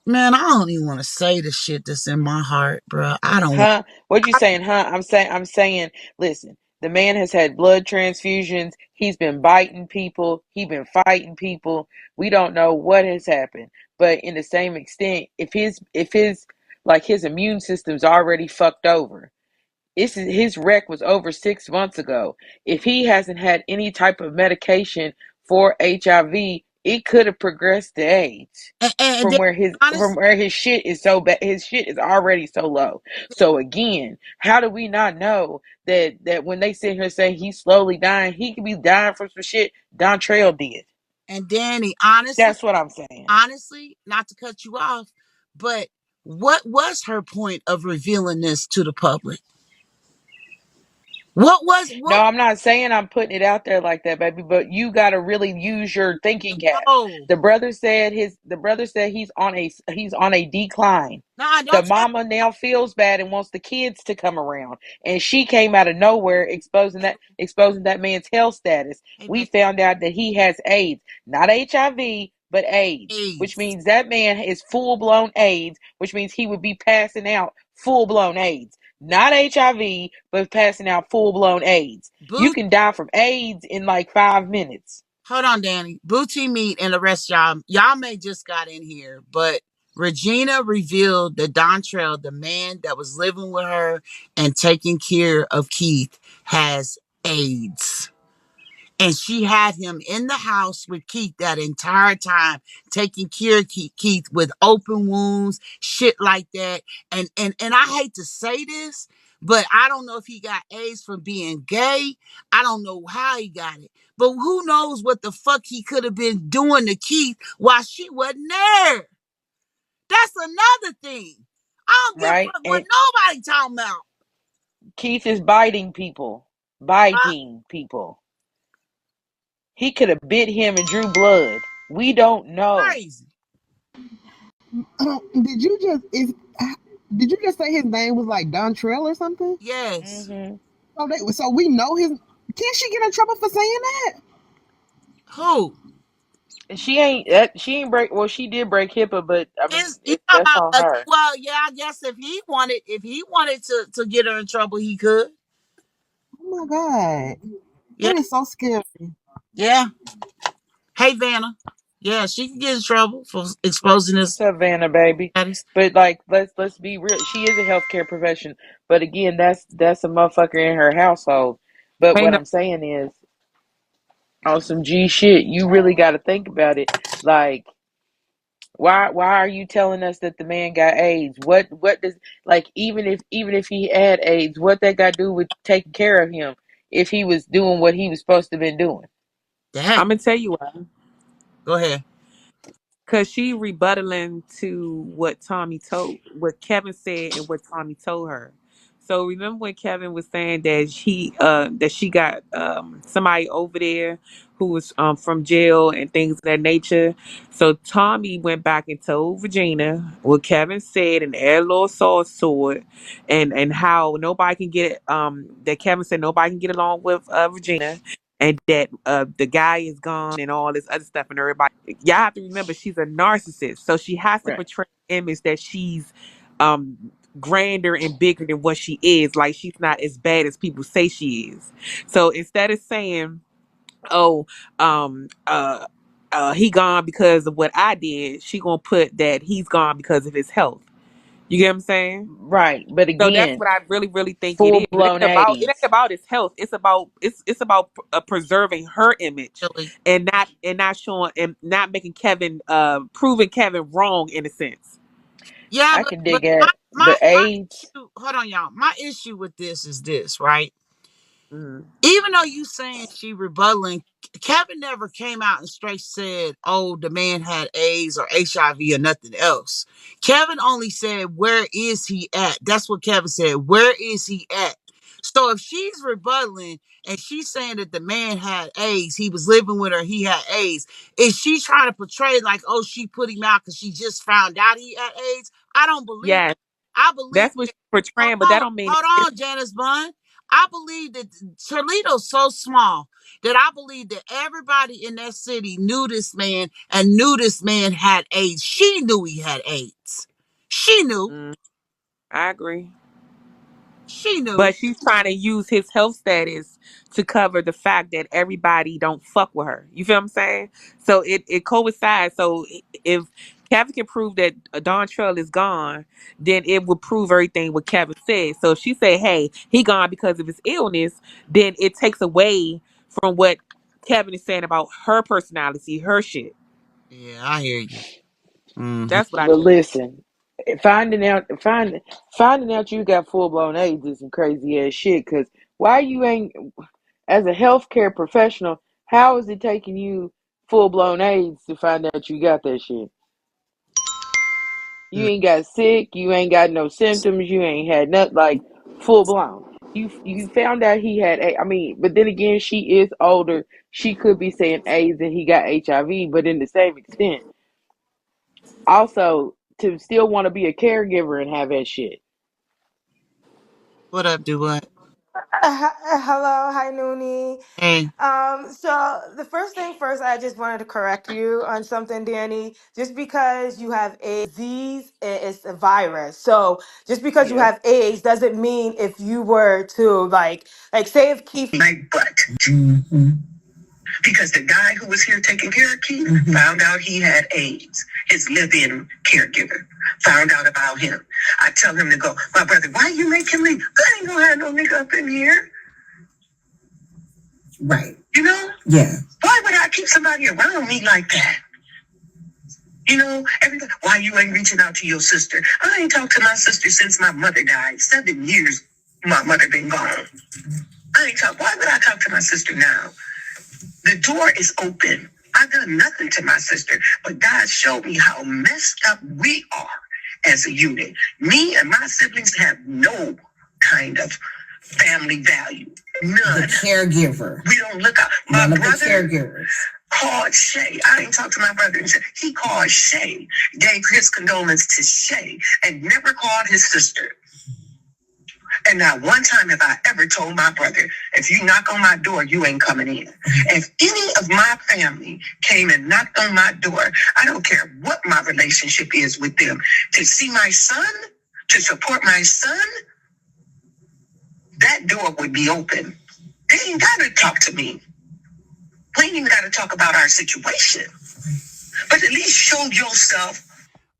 Man, I don't even want to say the shit that's in my heart, bro. I don't want. Huh? What you saying, huh? I'm saying, listen, the man has had blood transfusions. He's been biting people. He's been fighting people. We don't know what has happened. But in the same extent, if his immune system's already fucked over. His wreck was over 6 months ago. If he hasn't had any type of medication for HIV, it could have progressed to AIDS and from then, where honest, his shit is so bad. His shit is already so low. So again, how do we not know that when they sit here saying he's slowly dying, he could be dying from some shit Dontrell did. and Danny, honestly, That's what I'm saying. not to cut you off, but what was her point of revealing this to the public? What was No, what? I'm not saying I'm putting it out there like that, baby, but you got to really use your thinking cap. No, The brother said he's on a decline. no, The don't tell. mama now feels bad and wants the kids to come around, and she came out of nowhere exposing that man's health status. Hey, We baby, found out that he has AIDS, not HIV, but AIDS, which AIDS, means that man is full blown AIDS, which means he would be passing out full blown AIDS, not HIV, but passing out full blown AIDS. You boot. can die from AIDS in like 5 minutes. Hold on, Danny. Booty Meat and the rest of y'all may just got in here, but Regina revealed that Dontrell, the man that was living with her and taking care of Keith, has AIDS. And she had him in the house with Keith that entire time, taking care of Keith with open wounds, shit like that. And I hate to say this, but I don't know if he got AIDS from being gay. I don't know how he got it. But who knows what the fuck he could have been doing to Keith while she wasn't there. That's another thing. I don't give a Right? fuck what And nobody talking about. Keith is biting people. Biting people. He could have bit him and drew blood. We don't know. Crazy. Did you just is? Did you just say his name was like Dontrell or something? Yes. Hmm. So we know his. Can't she get in trouble for saying that? Who? And she ain't break. Well, she did break HIPAA, but I mean, Is you talking that's about? on her. Well, yeah, I guess if he wanted to get her in trouble, he could. Oh my god, Yeah, that is so scary. yeah. Hey, Vanna. Yeah, she can get in trouble for exposing What's his up, Vanna, baby? status. But like, let's be real. She is a healthcare professional, but again, that's a motherfucker in her household. But Ain't what no, I'm saying is, on some G shit, you really got to think about it. Like, why are you telling us that the man got AIDS? What does, like, even if he had AIDS, what that got to do with taking care of him if he was doing what he was supposed to have been doing? Damn. I'm gonna tell you why. Go ahead. Cause she rebuttaling to what Kevin said and what Tommy told her. So remember when Kevin was saying that she got somebody over there who was from jail and things of that nature. So Tommy went back and told Regina what Kevin said and their little source to it, and how nobody can get that Kevin said nobody can get along with Regina, and that the guy is gone and all this other stuff, and everybody, y'all have to remember she's a narcissist, so she has to Right. portray an image that she's um grander and bigger than what she is. Like she's not as bad as people say she is. So instead of saying, oh, um uh he gone because of what I did, she gonna put that he's gone because of his health. You get what I'm saying? Right. But So that's again, what I really, really think it full is. blown It ain't AIDS. about his health. It's about preserving her image, Really. and not showing and not making Kevin proving Kevin wrong in a sense. Yeah, I but can but dig my at, my but my AIDS. issue. Hold on, y'all. My issue with this is this, right? Mm. Even though you saying she rebutting, Kevin never came out and straight said, "Oh, the man had AIDS or HIV or nothing else." Kevin only said, "Where is he at?" That's what Kevin said. Where is he at? So if she's rebutting and she's saying that the man had AIDS, he was living with her, he had AIDS, is she trying to portray like, oh, she put him out because she just found out he had AIDS? I don't believe Yes, that. I believe that's what that, she's portraying, but that don't mean hold it's on, Janice Bun. I believe that Toledo's so small that I believe that everybody in that city knew this man and knew this man had AIDS. She knew he had AIDS. She knew. mm, I agree. She knew. But she's trying to use his health status to cover the fact that everybody don't fuck with her. You feel what I'm saying? So it coincides. So if Kevin can prove that Don Trail is gone, then it would prove everything what Kevin said. So if she say, hey, he gone because of his illness, then it takes away from what Kevin is saying about her personality, her shit. Yeah, I hear you. Mm-hmm. That's what I But think. listen, finding out you got full blown AIDS is some crazy ass shit. Cause why you ain't, as a healthcare professional, how is it taking you full blown AIDS to find out you got that shit? You ain't got sick. You ain't got no symptoms. You ain't had nothing like full blown. You found out he had I mean, but then again, she is older. She could be saying AIDS and he got HIV, but in the same extent, also to still want to be a caregiver and have that shit. What up, do what? Hello, hi NONY. Hey, So the first thing first, I just wanted to correct you on something, Danny. Just because you have a disease, it's a virus. So just because you Yeah. have AIDS doesn't mean if you were to like say if Keith. My butt. Because the guy who was here taking care of Keith found out he had AIDS. His live-in caregiver found out about him. I tell him to go, my brother, why you make him leave? I ain't gonna have no nigga up in here. Right. You know? Yeah. Why would I keep somebody around me like that? You know, everything. Why you ain't reaching out to your sister? I ain't talked to my sister since my mother died. 7 years my mother been gone. I ain't talk. Why would I talk to my sister now? The door is open. I done nothing to my sister, but God showed me how messed up we are as a unit. Me and my siblings have no kind of family value. None. The caregiver. We don't look out. My brother, the caregivers, called Shay. I ain't talked to my brother and said he called Shay, gave his condolence to Shay, and never called his sister. And not one time have I ever told my brother, if you knock on my door, you ain't coming in. If any of my family came and knocked on my door, I don't care what my relationship is with them, to see my son, to support my son, that door would be open. They ain't got to talk to me. We ain't even got to talk about our situation. But at least show yourself.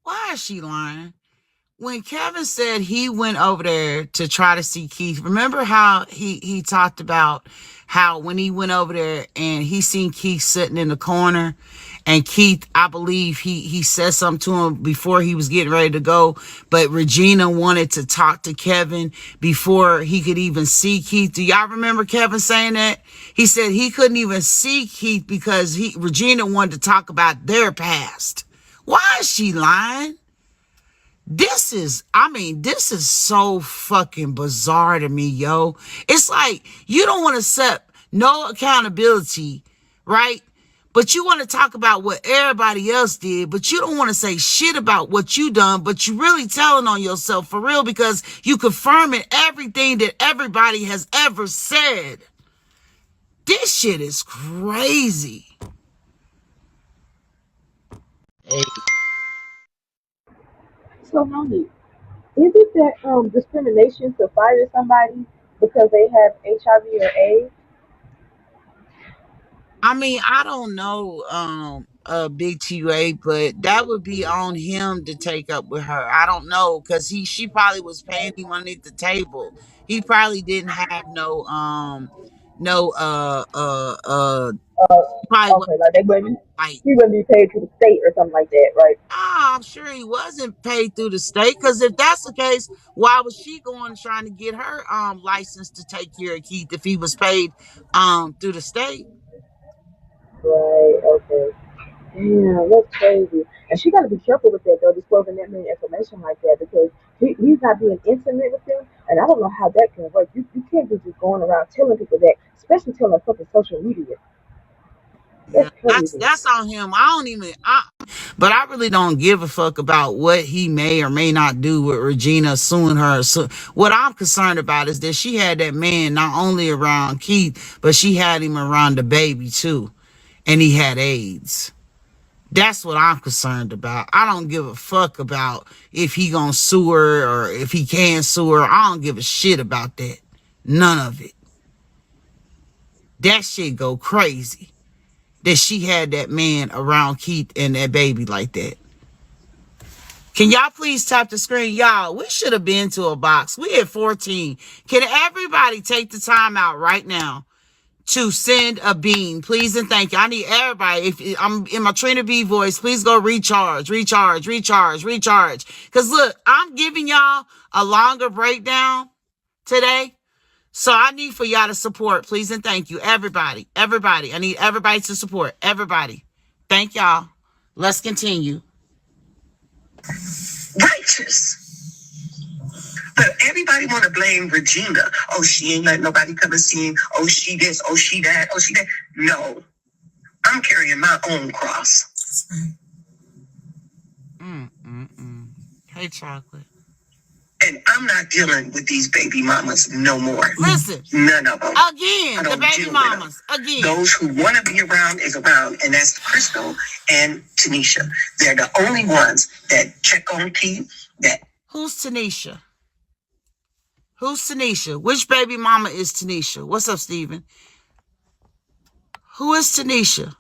why is she lying? When Kevin said he went over there to try to see Keith, remember how he talked about how when he went over there and he seen Keith sitting in the corner, and Keith, I believe he said something to him before he was getting ready to go, but Regina wanted to talk to Kevin before he could even see Keith. Do y'all remember Kevin saying that? He said he couldn't even see Keith because Regina wanted to talk about their past. Why is she lying? This is so fucking bizarre to me, yo. It's like you don't want to accept no accountability, right? But you want to talk about what everybody else did, but you don't want to say shit about what you done, but you really telling on yourself for real because you confirming everything that everybody has ever said. This shit is crazy. So, Noni, is it that discrimination to fire somebody because they have HIV or AIDS? I mean, I don't know, Big TUA, but that would be on him to take up with her. I don't know, cause she probably was paying him underneath the table. He probably didn't have no, probably wasn't Okay, like they wouldn't, like, he wouldn't be paid to the state or something like that, right? I'm sure he wasn't paid through the state. Cause if that's the case, why was she going trying to get her license to take care of Keith if he was paid through the state? Right. Okay. Damn, that's crazy. And she got to be careful with that, though, disclosing that many information like that because he's not being intimate with them. And I don't know how that can work. You can't be just going around telling people that, especially telling fucking social media. Yeah, That's crazy. that's on him. But I really don't give a fuck about what he may or may not do with Regina suing her. So what I'm concerned about is that she had that man not only around Keith, but she had him around the baby too, and he had AIDS. That's what I'm concerned about. I don't give a fuck about if he gonna sue her or if he can sue her. I don't give a shit about that. None of it. That shit go crazy. That she had that man around Keith and that baby like that. Can y'all please tap the screen? Y'all, we should have been to a box. We at 14. Can everybody take the time out right now to send a bean, please and thank you. I need everybody. If I'm in my Trina B voice, please go recharge. Because look, I'm giving y'all a longer breakdown today. So I need for y'all to support, please and thank you. Everybody. I need everybody to support. Everybody. Thank y'all. Let's continue. Righteous. But everybody want to blame Regina. Oh, she ain't letting nobody come and see him. Oh, she this. Oh, she that. Oh, she that. No. I'm carrying my own cross. Hey, Chocolate. And I'm not dealing with these baby mamas no more. Listen. None of them. Again, the baby mamas. Again. Those who want to be around is around. And that's Crystal and Tanisha. They're the only ones that check on Keith. Who's Tanisha? Which baby mama is Tanisha? What's up, Steven? Who is Tanisha?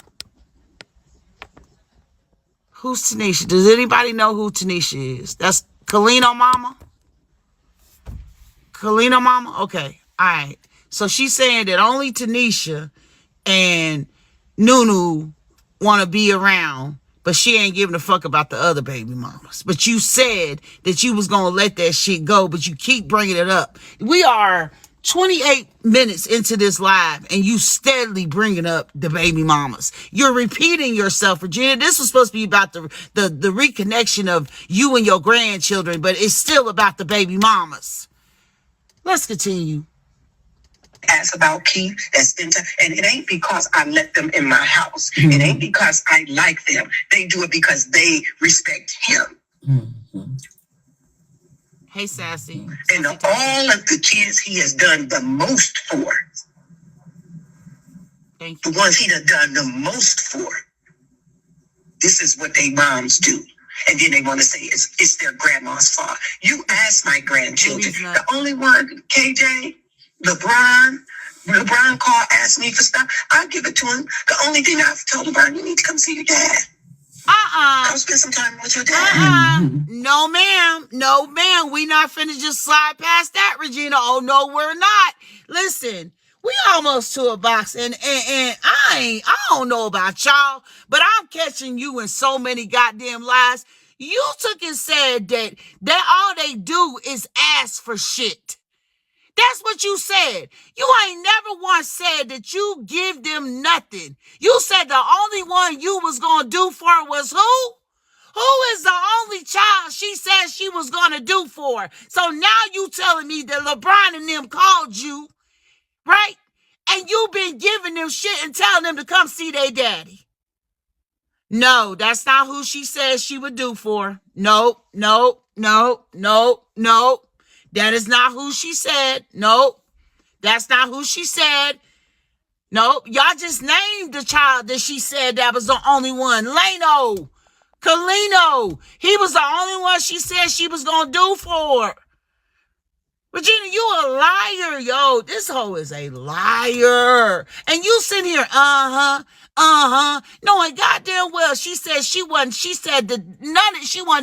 Who's Tanisha? Does anybody know who Tanisha is? That's Kalino mama? Okay. All right. So she's saying that only Tanisha and Nunu want to be around, but she ain't giving a fuck about the other baby mamas. But you said that you was going to let that shit go, but you keep bringing it up. We are 28 minutes into this live, and you steadily bringing up the baby mamas. You're repeating yourself, Virginia. This was supposed to be about the reconnection of you and your grandchildren, but it's still about the baby mamas. Let's continue. Ask about Keith, that's spend time. And it ain't because I let them in my house. Mm-hmm. It ain't because I like them. They do it because they respect him. Mm-hmm. Hey, Sassy. And all of the kids he has done the most for. Thank you. The ones he done the most for. This is what they moms do. And then they want to say it's their grandma's fault. You ask my grandchildren. The only one, KJ, LeBron called, asked me for stuff. I'll give it to him. The only thing I've told LeBron, you need to come see your dad. Come spend some time with your dad. No, ma'am. We not finna just slide past that, Regina. Oh, no, we're not. Listen, we almost to a box, and I don't know about y'all, but I'm catching you in so many goddamn lies. You took and said that all they do is ask for shit. That's what you said. You ain't never once said that you give them nothing. You said the only one you was going to do for was who? Who is the only child she said she was going to do for? So now you telling me that LeBron and them called you, right? And you been giving them shit and telling them to come see their daddy. No, that's not who she said she would do for. Nope. That is not who she said. Nope. That's not who she said. Nope. Y'all just named the child that she said that was the only one. Leno. Kalino. He was the only one she said she was going to do for. Regina, you a liar, yo. This hoe is a liar. And you sitting here, knowing goddamn well she said she wasn't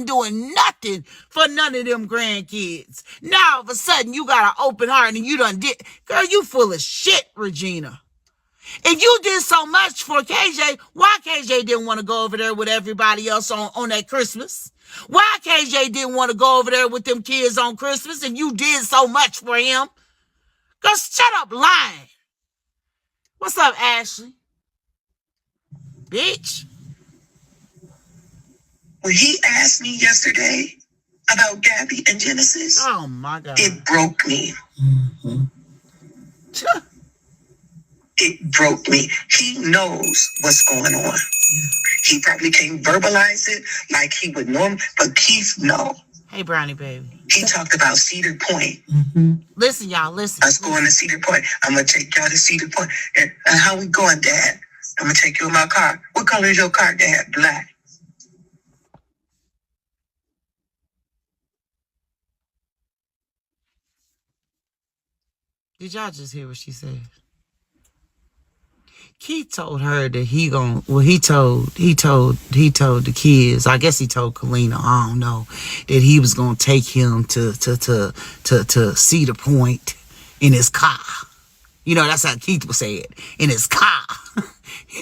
doing nothing for none of them grandkids. Now all of a sudden you got an open heart and you done did. Girl, you full of shit, Regina. If you did so much for KJ, why KJ didn't want to go over there with everybody else on that Christmas? Why KJ didn't want to go over there with them kids on Christmas and you did so much for him? Girl, shut up lying. What's up, Ashley? Bitch. When he asked me yesterday about Gabby and Genesis, Oh my God. it broke me. It broke me. He knows what's going on. He probably can't verbalize it like he would normally, but Keith know. Hey, Brownie baby. He talked about Cedar Point. Listen, y'all, listen. Us going to Cedar Point. I'm going to take y'all to Cedar Point. And how we going, Dad? I'm going to take you in my car. What color is your car, Dad? Black. Did y'all just hear what she said? Keith told her that he told the kids, I guess he told Kalina, I don't know, that he was gonna take him to Cedar Point in his car. You know, that's how Keith was saying, in his car.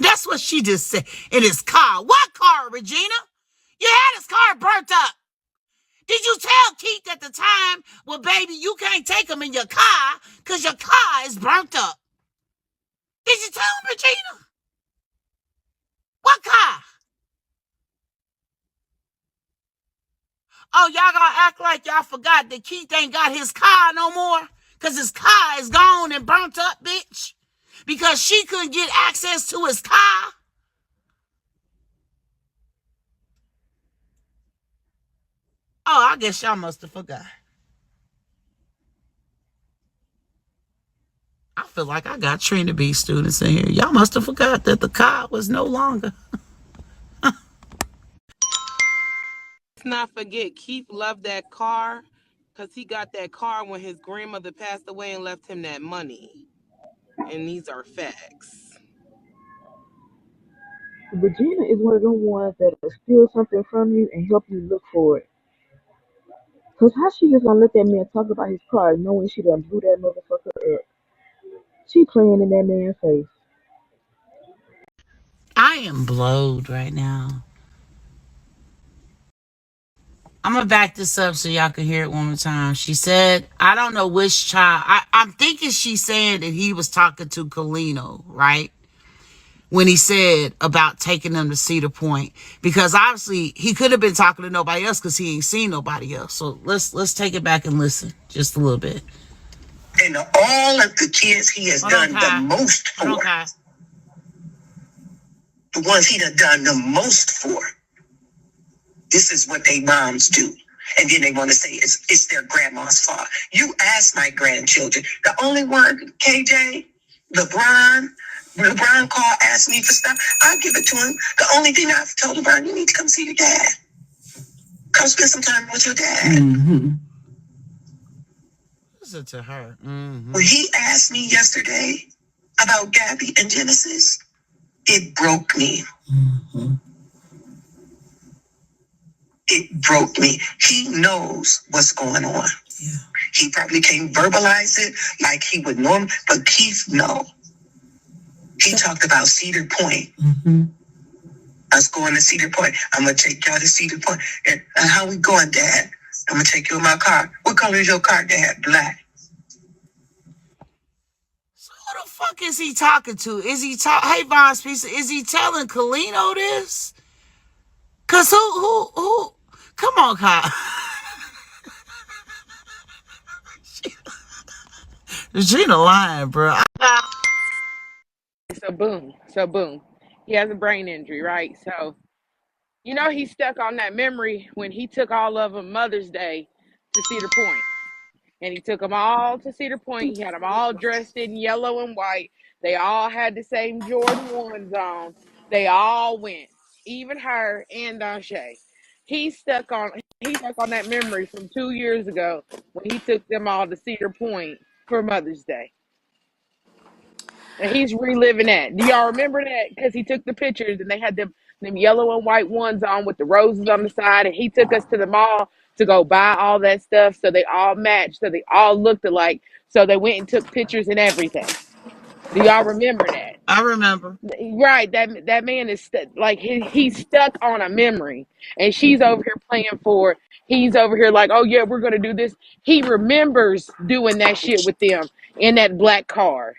That's what she just said, in his car. What car, Regina? You had his car burnt up. Did you tell Keith at the time, well, baby, you can't take him in your car because your car is burnt up? Did you tell him, Regina? What car? Oh, y'all gonna act like y'all forgot that Keith ain't got his car no more? Because his car is gone and burnt up, bitch? Because she couldn't get access to his car? Oh, I guess y'all must have forgot. I feel like I got Trinity students in here. Y'all must have forgot that the car was no longer. Let's not forget, Keith loved that car because he got that car when his grandmother passed away and left him that money. And these are facts. Regina is one of them ones that will steal something from you and help you look for it. Cause how she just gonna let that man talk about his car knowing she done blew that motherfucker up? She playing in that man's face. I am blowed right now. I'm gonna back this up so y'all can hear it one more time. She said, I don't know which child. I'm thinking she's saying that he was talking to Kalino, right? When he said about taking them to Cedar Point. Because obviously he could have been talking to nobody else because he ain't seen nobody else. So let's take it back and listen just a little bit. And all of the kids he has done the most for. The ones he done the most for. This is what they moms do. And then they want to say it's their grandma's fault. You ask my grandchildren. The only one, KJ, LeBron called, asked me for stuff. I'll give it to him. The only thing I've told LeBron, you need to come see your dad. Come spend some time with your dad. Mm-hmm. Listen to her. Mm-hmm. When he asked me yesterday about Gabby and Genesis, it broke me. Mm-hmm. It broke me. He knows what's going on. Yeah. He probably can't verbalize it like he would normally, but Keith know. He talked about Cedar Point. Mm-hmm. Us going to Cedar Point. I'm going to take y'all to Cedar Point. And how we going, Dad? I'm going to take you in my car. What color is your car, Dad? Black. So who the fuck is he talking to? Is he hey, Von Speaker, is he telling Kalino this? Cause who? Come on, Kyle. Gina lying, bro. So boom. He has a brain injury, right? So, you know, he's stuck on that memory when he took all of them Mother's Day to Cedar Point. And he took them all to Cedar Point. He had them all dressed in yellow and white. They all had the same Jordan 1s on. They all went, even her and Danshay. He's stuck on that memory from 2 years ago when he took them all to Cedar Point for Mother's Day. And he's reliving that. Do y'all remember that? Because he took the pictures and they had them yellow and white ones on with the roses on the side. And he took us to the mall to go buy all that stuff so they all matched, so they all looked alike. So they went and took pictures and everything. Do y'all remember that? I remember. Right. That man is like he's stuck on a memory, and she's over here playing for. He's over here like, oh yeah, we're gonna do this. He remembers doing that shit with them in that black car.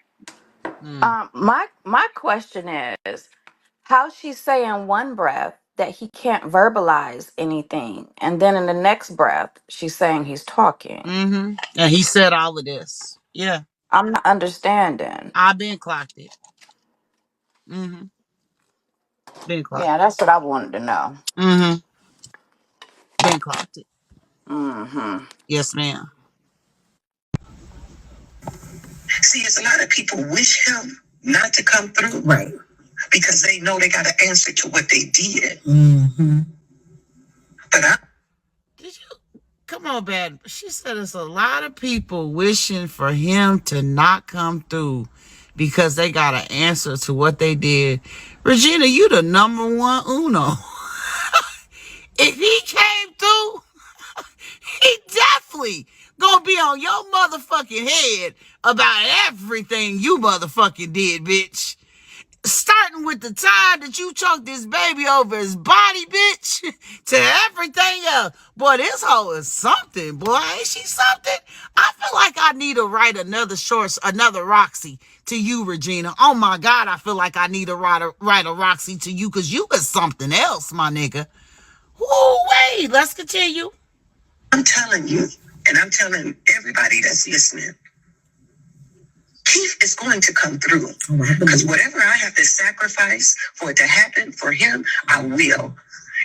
My question is, how she say in one breath that he can't verbalize anything. And then in the next breath, she's saying he's talking. Mm-hmm. And he said all of this. Yeah. I'm not understanding. I've been clocked it. Mm-hmm. Been clocked. Yeah, that's what I wanted to know. Mm-hmm. Been clocked it. Mm-hmm. Yes, ma'am. See, it's a lot of people wish him not to come through. Right. Because they know they got to answer to what they did. Mm-hmm. But Did you come on, Bad? She said it's a lot of people wishing for him to not come through because they got an answer to what they did. Regina, you the number one uno. If he came through, he definitely gonna be on your motherfucking head about everything you motherfucking did, bitch. Starting with the time that you choked this baby over his body, bitch, to everything else. Boy, this hoe is something, boy. Ain't she something? I feel like I need to write another Roxy to you, Regina. Oh my God, I feel like I need to write a Roxy to you because you is something else, my nigga. Woo, wait, let's continue. I'm telling you, and I'm telling everybody that's listening, Keith is going to come through. Because whatever I have to sacrifice for it to happen for him, I will.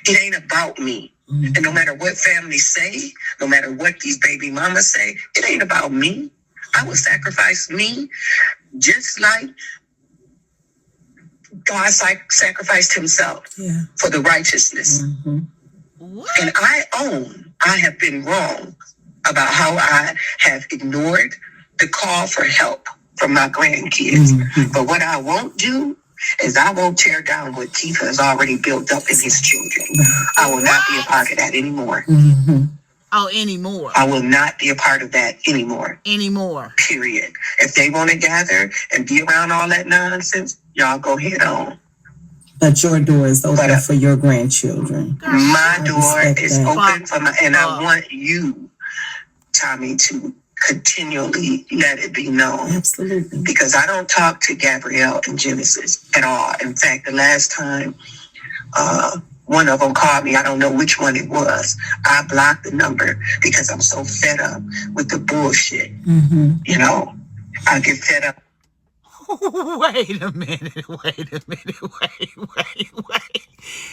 It ain't about me. Mm-hmm. And no matter what family say, no matter what these baby mamas say, it ain't about me. I will sacrifice me just like God sacrificed himself for the righteousness. Mm-hmm. And I have been wrong about how I have ignored the call for help from my grandkids. Mm-hmm. But what I won't do is I won't tear down what Keith has already built up in his children. I will not be a part of that anymore. Mm-hmm. Oh, anymore. I will not be a part of that anymore. Anymore. Period. If they want to gather and be around all that nonsense, y'all go head on. But your door is open for your grandchildren. My door is open for and I want you, Tommy, to continually let it be known. Absolutely. Because I don't talk to Gabrielle and Genesis at all. In fact, the last time one of them called me, I don't know which one it was, I blocked the number because I'm so fed up with the bullshit. Mm-hmm. You know, I get fed up. Wait a minute.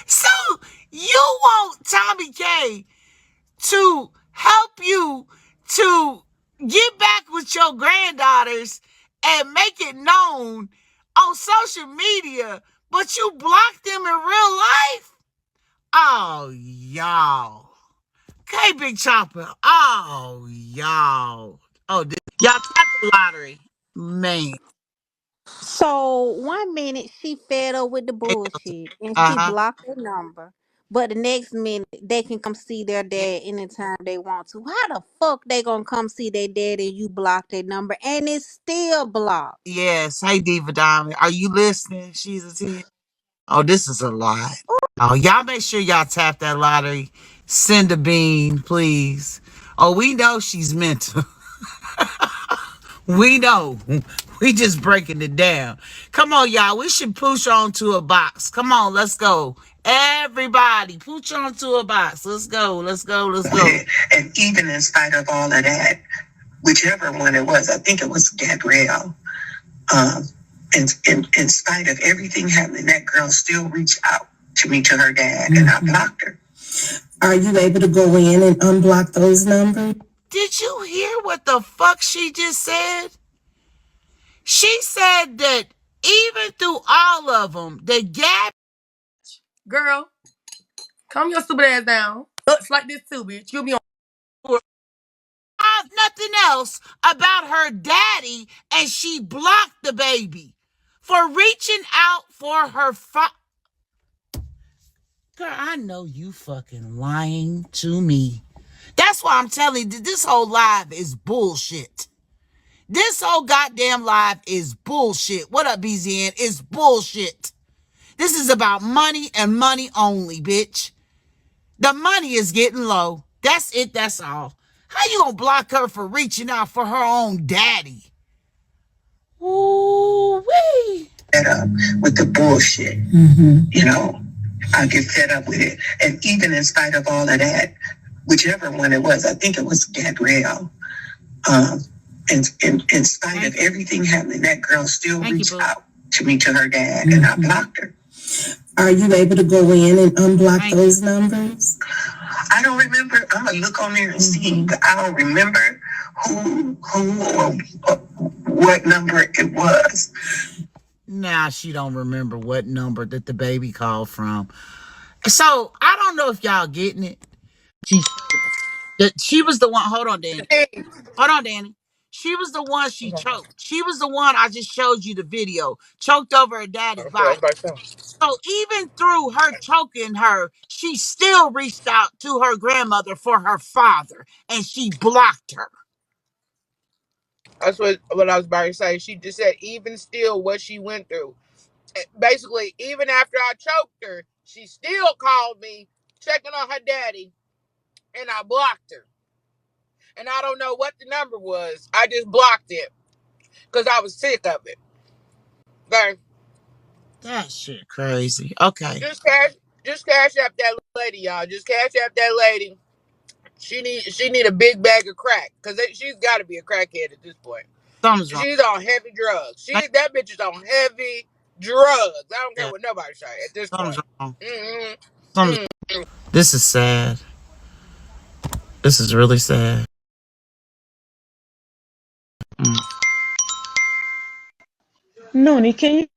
So you want Tommy K to help you to get back with your granddaughters and make it known on social media, but you blocked them in real life? Oh, y'all. Okay, Big Chopper. Oh, y'all. Oh, y'all tap the lottery. Man. So 1 minute she fed up with the bullshit and she Uh-huh. blocked her number. But the next minute they can come see their dad anytime they want to. How the fuck they gonna come see their dad and you block their number and it's still blocked? Yes. Hey, Diva Diamond. Are you listening? She's a 10. Oh, this is a lot. Oh, y'all make sure y'all tap that lottery. Send a bean, please. Oh, we know she's mental. We know. We just breaking it down. Come on, y'all. We should push on to a box. Come on, let's go. Everybody, push on to a box. Let's go. And even in spite of all of that, whichever one it was, I think it was Gabrielle. In spite of everything happening, that girl still reached out to me, to her dad, and I blocked her. Are you able to go in and unblock those numbers? Did you hear what the fuck she just said? She said that even through all of them, the gap. Girl, calm your stupid ass down. Looks like this too, bitch. You'll be on. Nothing else about her daddy, and she blocked the baby for reaching out for her Girl, I know you fucking lying to me. That's why I'm telling you, this whole live is bullshit. This whole goddamn live is bullshit. What up, BZN? It's bullshit. This is about money and money only, bitch. The money is getting low. That's it. That's all. How you gonna block her for reaching out for her own daddy? Ooh-wee. With the bullshit, you know. I get fed up with it. And even in spite of all of that, whichever one it was, I think it was Gabrielle. Um, in spite of everything happening, that girl still reached out to me, to her dad, and I blocked her. Are you able to go in and unblock those numbers? I don't remember. I'm gonna look on there and see, but I don't remember who or what number it was. Now she don't remember what number that the baby called from. So I don't know if y'all getting it. She she was the one. Hold on, Danny. Hold on, Danny. She was the one she choked. She was the one I just showed you the video. Choked over her daddy's body. So even through her choking her, she still reached out to her grandmother for her father, and she blocked her. That's what I was about to say. She just said even still what she went through. Basically, even after I choked her, she still called me checking on her daddy, and I blocked her. And I don't know what the number was. I just blocked it because I was sick of it. Okay. That shit crazy. Okay. Just cash up that lady, y'all. Just cash up that lady. She need a big bag of crack because she's got to be a crackhead at this point. Something's wrong. She's on heavy drugs. That bitch is on heavy drugs. I don't care Yeah, what nobody say at this something's point. wrong. Mm-hmm. Something's, this is sad. This is really sad. Mm. Noni, can you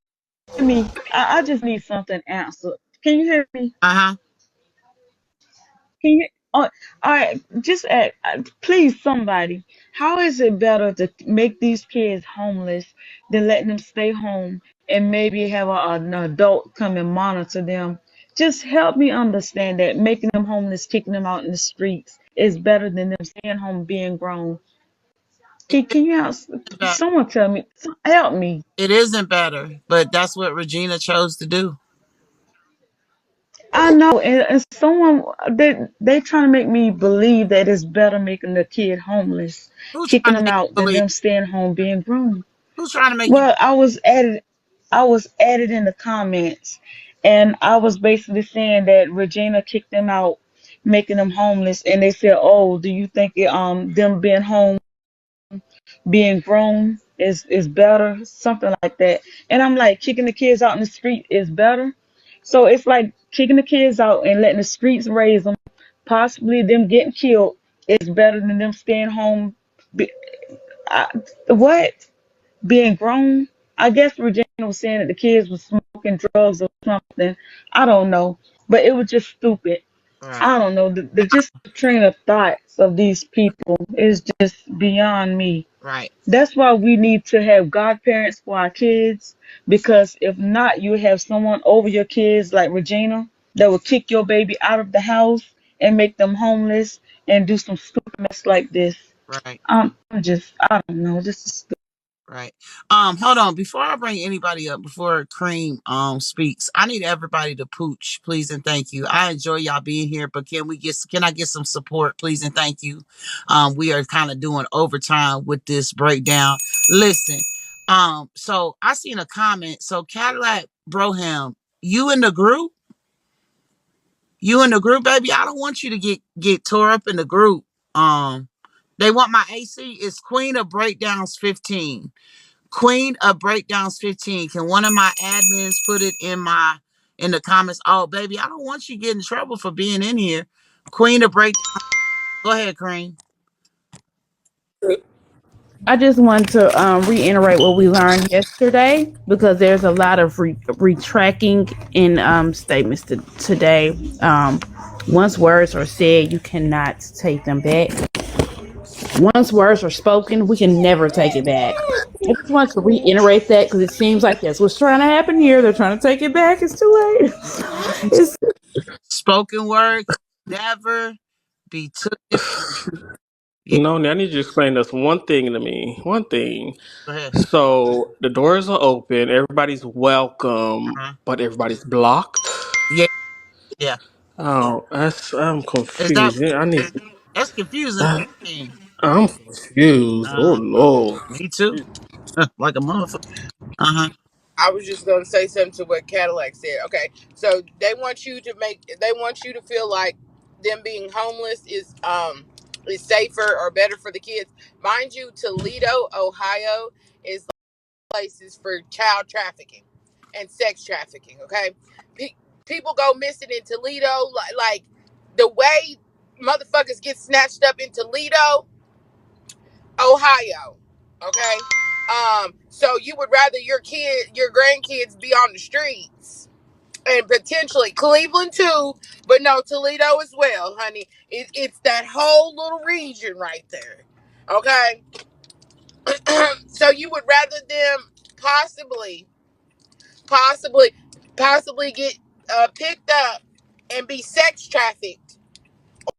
hear me? I just need something answered. Can you hear me? Uh-huh. Can you? Oh, all right. Just please, somebody. How is it better to make these kids homeless than letting them stay home and maybe have an adult come and monitor them? Just help me understand that making them homeless, kicking them out in the streets is better than them staying home being grown. Can you help? Someone tell me. Help me. It isn't better, but that's what Regina chose to do. I know, and someone they trying to make me believe that it's better making the kid homeless, Who's kicking trying to them make out, you than believe? them staying home being grown. Who's trying to make you? Well, I was added in the comments, and I was basically saying that Regina kicked them out, making them homeless, and they said, "Oh, do you think them being home?" being grown is better, something like that. And I'm like, kicking the kids out in the street is better. So it's like kicking the kids out and letting the streets raise them, possibly them getting killed is better than them staying home. Be, I, what? Being grown? I guess Regina was saying that the kids were smoking drugs or something. I don't know. But it was just stupid. Right, I don't know. The just the train of thoughts of these people is just beyond me. right. That's why we need to have godparents for our kids, because if not, you have someone over your kids like Regina that will kick your baby out of the house and make them homeless and do some stupid mess like this. Right. I don't know, this is stupid. Right. Hold on. Before I bring anybody up, before Cream speaks, I need everybody to pooch, please and thank you. I enjoy y'all being here, but can I get some support, please and thank you? We are kind of doing overtime with this breakdown. Listen, so I seen a comment. So Cadillac Broham, you in the group? You in the group, baby? I don't want you to get tore up in the group. They want my AC. It's Queen of Breakdowns 15. Queen of Breakdowns 15. Can one of my admins put it in the comments? Oh, baby, I don't want you to get in trouble for being in here. Queen of Breakdowns. Go ahead, Cream. I just want to reiterate what we learned yesterday, because there's a lot of retracting in statements today. Once words are said, you cannot take them back. Once words are spoken, we can never take it back. I just want to reiterate that, because it seems like that's what's trying to happen here. They're trying to take it back. It's too late. It's Spoken word can never be taken. Yeah, No, I need you to explain this one thing to me. One thing. go ahead. So the doors are open, everybody's welcome, Uh-huh. but everybody's blocked. Yeah, yeah. Oh, I'm Is that confused. I need. that's confusing I, to me? I'm confused. Oh Lord. Me too. Like a motherfucker. Uh-huh. I was just gonna say something to what Cadillac said. Okay, so they want you to feel like them being homeless is safer or better for the kids. Mind you, Toledo, Ohio is places for child trafficking and sex trafficking. Okay, people go missing in Toledo, like the way motherfuckers get snatched up in Toledo, Ohio. Okay, so you would rather your grandkids be on the streets, and potentially Cleveland too, but no, Toledo as well, honey. It's that whole little region right there. Okay, so you would rather them possibly possibly possibly get picked up and be sex trafficked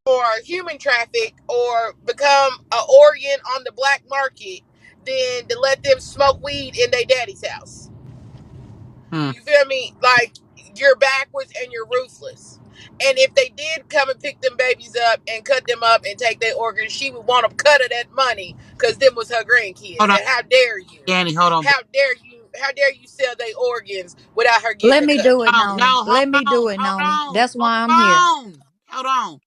or human trafficked or become an organ on the black market than to let them smoke weed in their daddy's house. You feel me? Like, you're backwards and you're ruthless. And if they did come and pick them babies up and cut them up and take their organs, she would want to cut her that money because them was her grandkids. Hold on, And how dare you? Danny. Hold on. How dare you? How dare you sell their organs without her getting Let a me cut? do it, No, Noni. hold Let me do on. it, Hold Noni. on. That's Hold why I'm here. on. Hold on.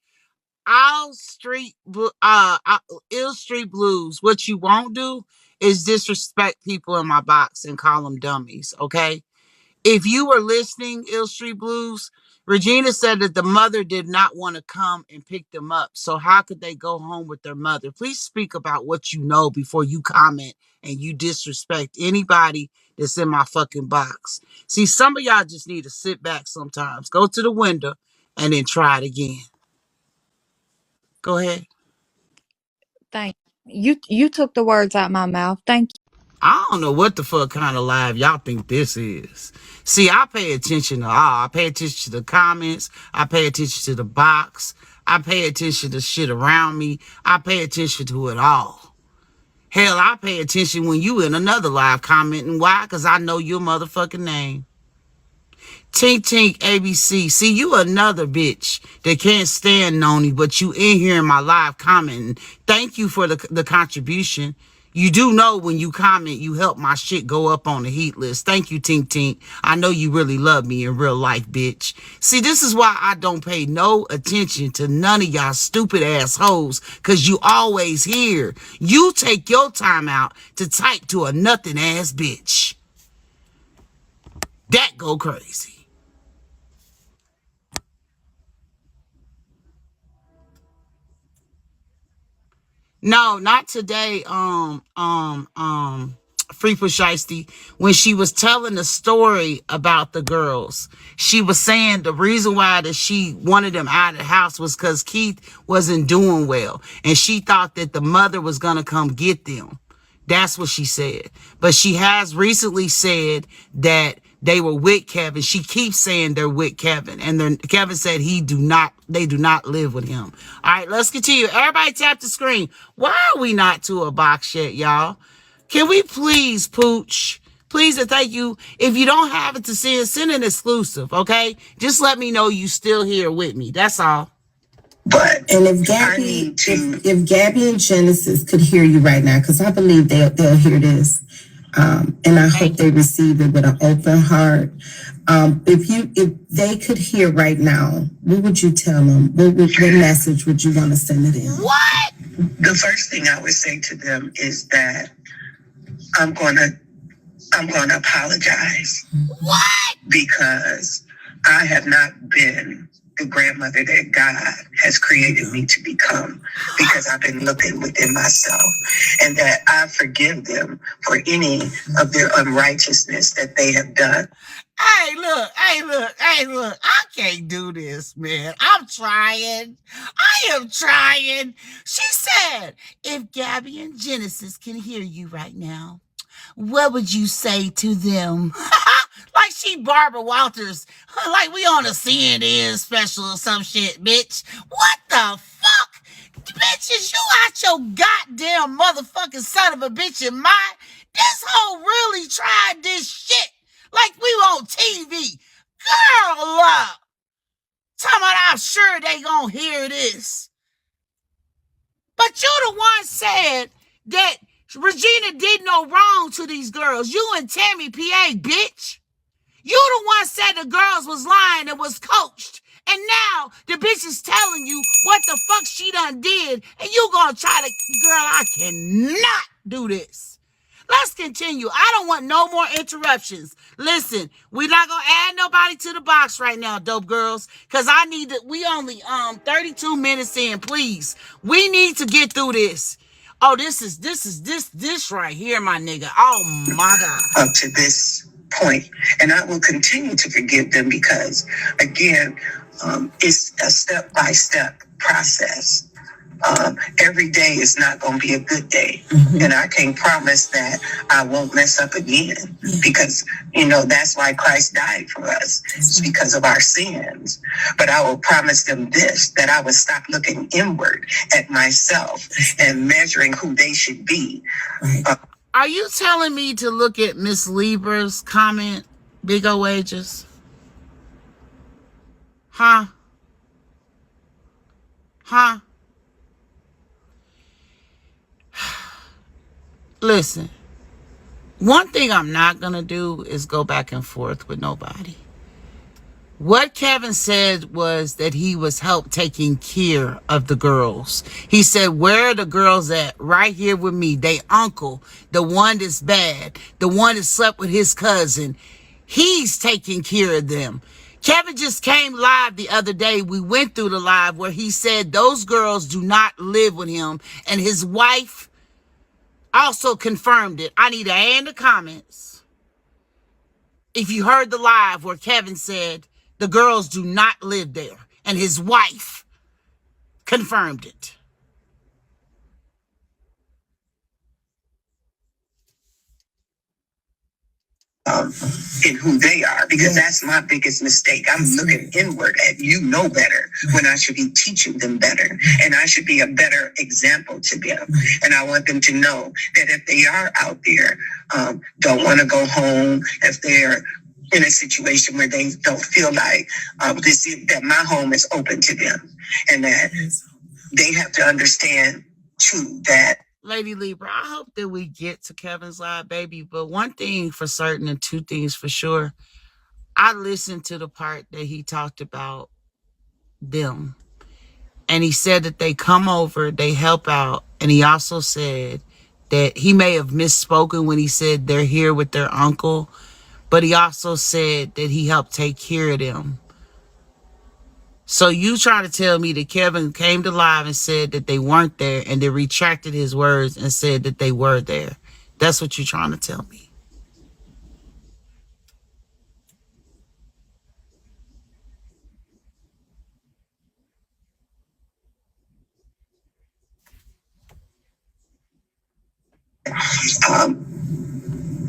Ill Street Blues. What you won't do is disrespect people in my box and call them dummies. Okay. If you were listening, Ill Street Blues, Regina said that the mother did not want to come and pick them up. So how could they go home with their mother? Please speak about what you know before you comment and you disrespect anybody that's in my fucking box. See, some of y'all just need to sit back sometimes. Go to the window and then try it again. Go ahead. Thank you. You took the words out my mouth. Thank you. I don't know what the fuck kind of live y'all think this is. See, I pay attention to all. I pay attention to the comments. I pay attention to the box. I pay attention to shit around me. I pay attention to it all. Hell, I pay attention when you in another live commenting. Why? Because I know your motherfucking name. Tink Tink ABC. See, you another bitch that can't stand Noni, but you in here in my live commenting. Thank you for the contribution. You do know when you comment, you help my shit go up on the heat list. Thank you, Tink Tink. I know you really love me in real life, bitch. See, this is why I don't pay no attention to none of y'all stupid assholes, because you always here. You take your time out to type to a nothing ass bitch. That go crazy. No, not today. Free Shiesty, when she was telling the story about the girls, she was saying the reason why that she wanted them out of the house was because Keith wasn't doing well, and she thought that the mother was gonna come get them. That's what she said. But she has recently said that they were with Kevin. She keeps saying they're with Kevin. And then Kevin said they do not live with him. All right, let's continue. Everybody tap the screen. Why are we not to a box yet, y'all? Can we please, Pooch? Please and thank you. If you don't have it to send an exclusive, okay? Just let me know you still here with me. That's all. But and if Gabby and Genesis could hear you right now, because I believe they'll hear this, and I hope they receive it with an open heart. If they could hear right now, what would you tell them? What message would you want to send it in? What? The first thing I would say to them is that I'm gonna apologize. What? Because I have not been the grandmother that God has created me to become, because I've been looking within myself, and that I forgive them for any of their unrighteousness that they have done. Hey, look. I can't do this, man. I'm trying. I am trying. She said, if Gabby and Genesis can hear you right now, what would you say to them? Like she Barbara Walters. Like we on a CNN special or some shit, bitch. What the fuck? Bitch, is you out your goddamn motherfucking son of a bitch in mind? This hoe really tried this shit. Like we on TV. Girl up. Talking about I'm sure they gonna hear this. But you the one said that Regina did no wrong to these girls. You and Tammy PA, bitch. You the one said the girls was lying and was coached. And now the bitch is telling you what the fuck she done did. And you gonna try to, girl, I cannot do this. Let's continue. I don't want no more interruptions. Listen, we're not gonna add nobody to the box right now, dope girls. Cause I need to, we only 32 minutes in, please. We need to get through this. Oh, this right here, my nigga. Oh my God. Up to this point, and I will continue to forgive them because, again, it's a step-by-step process. Every day is not going to be a good day. And I can't promise that I won't mess up again because, that's why Christ died for us. It's because of our sins. But I will promise them this, that I will stop looking inward at myself and measuring who they should be. Are you telling me to look at Miss Libra's comment, big O wages? Huh? Huh? Listen, one thing I'm not going to do is go back and forth with nobody. What Kevin said was that he was help taking care of the girls. He said, where are the girls at? Right here with me. They uncle, the one that's bad, the one that slept with his cousin. He's taking care of them. Kevin just came live the other day. We went through the live where he said those girls do not live with him. And his wife also confirmed it. I need an A in the comments if you heard the live where Kevin said the girls do not live there, and his wife confirmed it. In who they are, because that's my biggest mistake. I'm looking inward at better when I should be teaching them better, and I should be a better example to them. And I want them to know that if they are out there, don't want to go home, if they're in a situation where they don't feel like that my home is open to them, and that they have to understand too that. Lady Libra, I hope that we get to Kevin's live, baby. But one thing for certain and two things for sure, I listened to the part that he talked about them. And he said that they come over, they help out. And he also said that he may have misspoken when he said they're here with their uncle. But he also said that he helped take care of them. So you try to tell me that Kevin came to live and said that they weren't there and then retracted his words and said that they were there. That's what you're trying to tell me.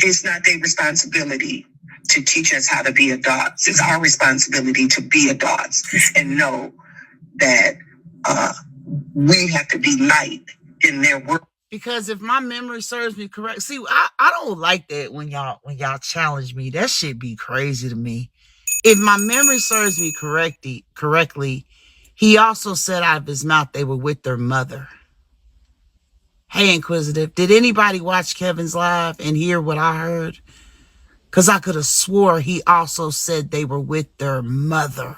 It's not their responsibility to teach us how to be adults. It's our responsibility to be adults and know that we have to be light in their work. Because if my memory serves me correct, see, I don't like that when y'all challenge me. That shit be crazy to me. If my memory serves me correctly, he also said out of his mouth they were with their mother. Hey, Inquisitive, did anybody watch Kevin's live and hear what I heard? Because I could have swore he also said they were with their mother.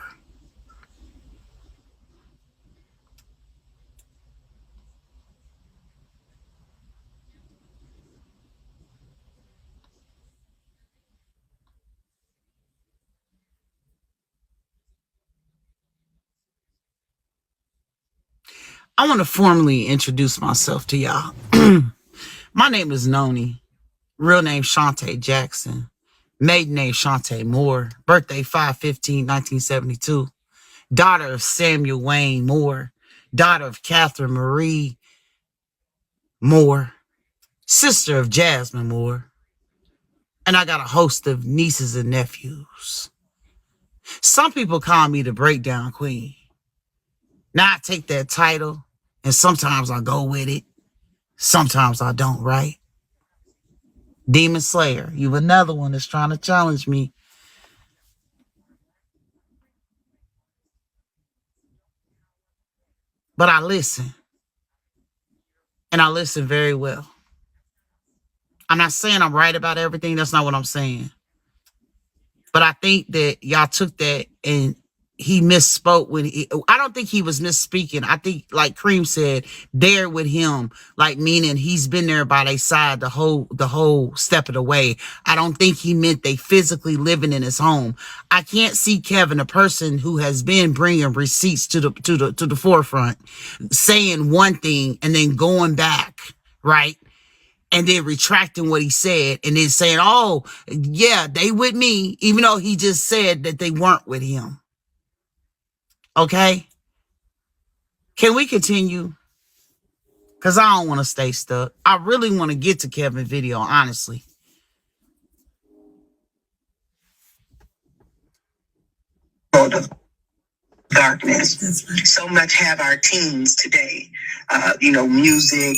I want to formally introduce myself to y'all. My name is Noni. Real name Shantae Jackson. Maiden name Shantae Moore. Birthday 5/15/1972. Daughter of Samuel Wayne Moore. Daughter of Catherine Marie Moore. Sister of Jasmine Moore. And I got a host of nieces and nephews. Some people call me the Breakdown Queen. Now I take that title, and sometimes I go with it. Sometimes I don't, right? Demon Slayer, you another one that's trying to challenge me. But I listen. And I listen very well. I'm not saying I'm right about everything. That's not what I'm saying. But I think that y'all took that and he misspoke when I don't think he was misspeaking. I think, like Cream said, there with him, like meaning he's been there by their side the whole step of the way. I don't think he meant they physically living in his home. I can't see Kevin, a person who has been bringing receipts to the forefront, saying one thing and then going back, right? And then retracting what he said and then saying, oh, yeah, they with me, even though he just said that they weren't with him. Okay? Can we continue? Because I don't want to stay stuck. I really want to get to Kevin's video, honestly. Darkness. So much have our teens today, music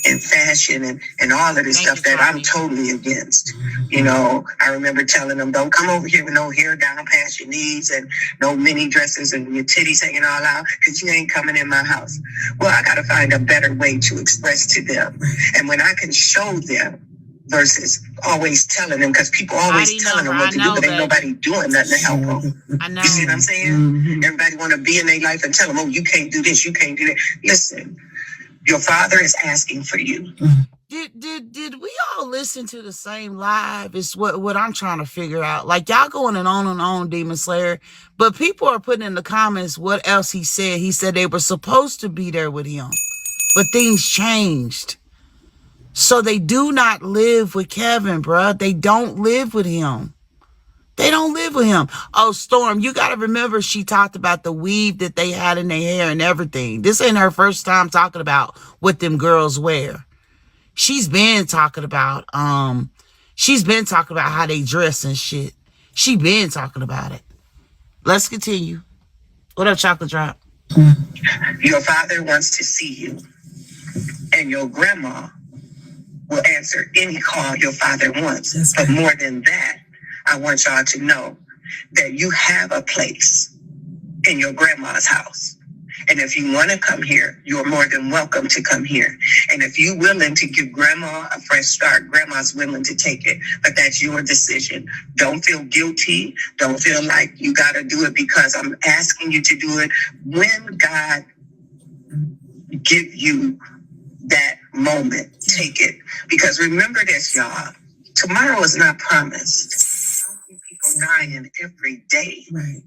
and fashion and all of this stuff that I'm totally against. I remember telling them, don't come over here with no hair down past your knees and no mini dresses and your titties hanging all out because you ain't coming in my house. Well, I got to find a better way to express to them. And when I can show them versus always telling them, because people always telling them what to do, but ain't nobody doing nothing to help them. I know. You see what I'm saying? Mm-hmm. Everybody want to be in their life and tell them, oh, you can't do this, you can't do that. Listen, your father is asking for you. Did we all listen to the same live? Is what I'm trying to figure out. Like, y'all going on, Demon Slayer, but people are putting in the comments what else he said. He said they were supposed to be there with him, but things changed. So they do not live with Kevin, bruh. They don't live with him. They don't live with him. Oh, Storm, you got to remember she talked about the weave that they had in their hair and everything. This ain't her first time talking about what them girls wear. She's been talking about how they dress and shit. She been talking about it. Let's continue. What up, Chocolate Drop? Your father wants to see you, and your grandma will answer any call your father wants. But more than that, I want y'all to know that you have a place in your grandma's house. And if you want to come here, you're more than welcome to come here. And if you're willing to give grandma a fresh start, grandma's willing to take it. But that's your decision. Don't feel guilty. Don't feel like you got to do it because I'm asking you to do it. When God give you that moment, take it. Because remember this, y'all. Tomorrow is not promised. People dying every day. Right.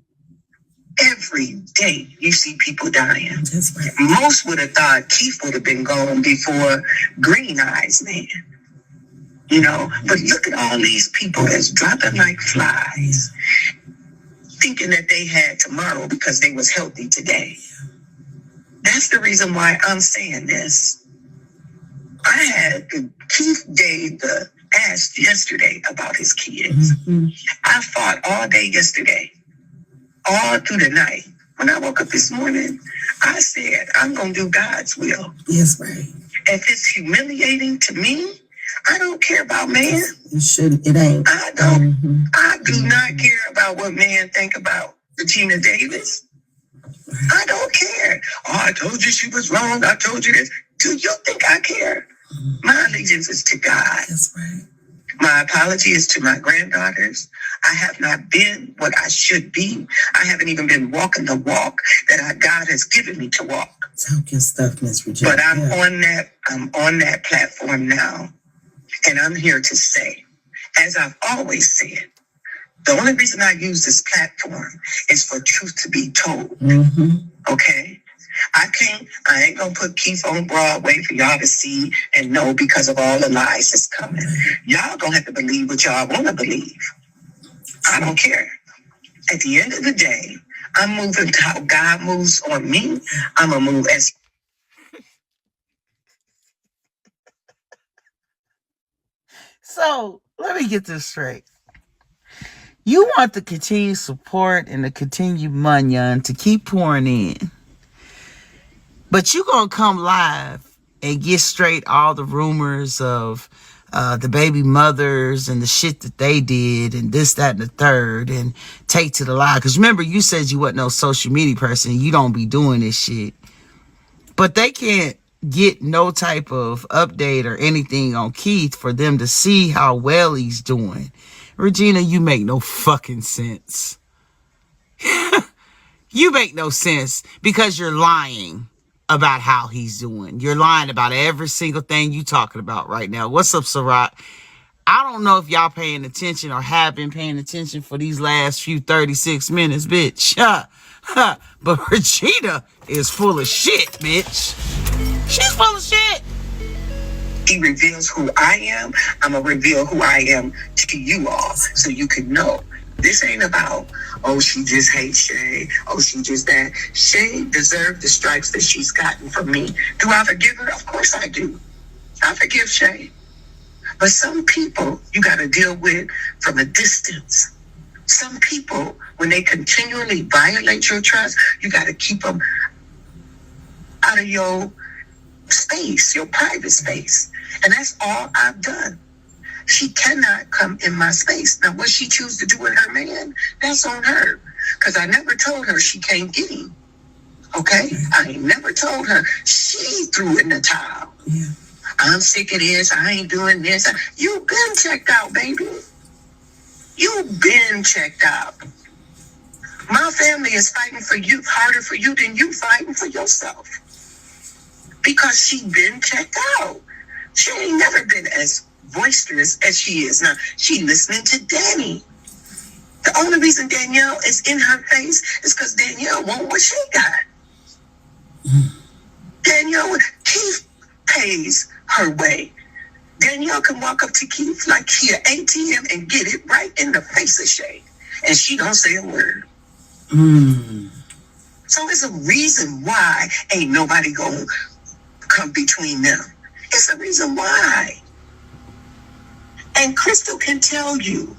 Every day you see people dying. That's right. Most would have thought Keith would have been gone before Green Eyes Man. But look at all these people that's dropping like flies, thinking that they had tomorrow because they was healthy today. That's the reason why I'm saying this. Keith gave the ask yesterday about his kids. Mm-hmm. I fought all day yesterday, all through the night. When I woke up this morning, I said, I'm going to do God's will. Yes, right. If it's humiliating to me, I don't care about man. It shouldn't. It ain't. I don't. Mm-hmm. I do not care about what man think about Regina Davis. I don't care. Oh, I told you she was wrong. I told you this. Do you think I care? My allegiance is to God. That's right. My apology is to my granddaughters. I have not been what I should be. I haven't even been walking the walk that God has given me to walk. Talk your stuff, Miss Regina. But I'm on that platform now. And I'm here to say, as I've always said, the only reason I use this platform is for truth to be told. Mm-hmm. Okay? I ain't gonna put Keith on Broadway for y'all to see and know because of all the lies that's coming. Y'all gonna have to believe what y'all wanna believe. I don't care. At the end of the day, I'm moving to how God moves on me. I'm gonna move as. So let me get this straight. You want the continued support and the continued money to keep pouring in. But you gonna come live and get straight all the rumors of the baby mothers and the shit that they did and this, that, and the third and take to the live. Because remember, you said you wasn't no social media person. You don't be doing this shit. But they can't get no type of update or anything on Keith for them to see how well he's doing. Regina, you make no fucking sense. You make no sense because you're lying about how he's doing. You're lying about every single thing you talking about right now. What's up, Sarat? I don't know if y'all paying attention or have been paying attention for these last few 36 minutes, bitch. But Regina is full of shit, bitch. She's full of shit. He reveals who I am. I'm going to reveal who I am to you all so you can know. This ain't about, oh, she just hates Shay. Oh, she just that. Shay deserved the stripes that she's gotten from me. Do I forgive her? Of course I do. I forgive Shay. But some people you got to deal with from a distance. Some people, when they continually violate your trust, you got to keep them out of your space, your private space. And that's all I've done. She cannot come in my space. Now, what she chooses to do with her man, that's on her. Because I never told her she can't get him. Okay? I ain't never told her. She threw in the towel. Yeah. I'm sick of this. I ain't doing this. You been checked out, baby. You been checked out. My family is fighting for you harder for you than you fighting for yourself. Because she been checked out. She ain't never been as boisterous as she is now. She listening to Danny. The only reason Danielle is in her face is because Danielle want what she got. Danielle, Keith pays her way. Danielle can walk up to Keith like she an ATM and get it right in the face of Shay. And she don't say a word. So there's a reason why ain't nobody gonna come between them. It's a reason why. And Crystal can tell you,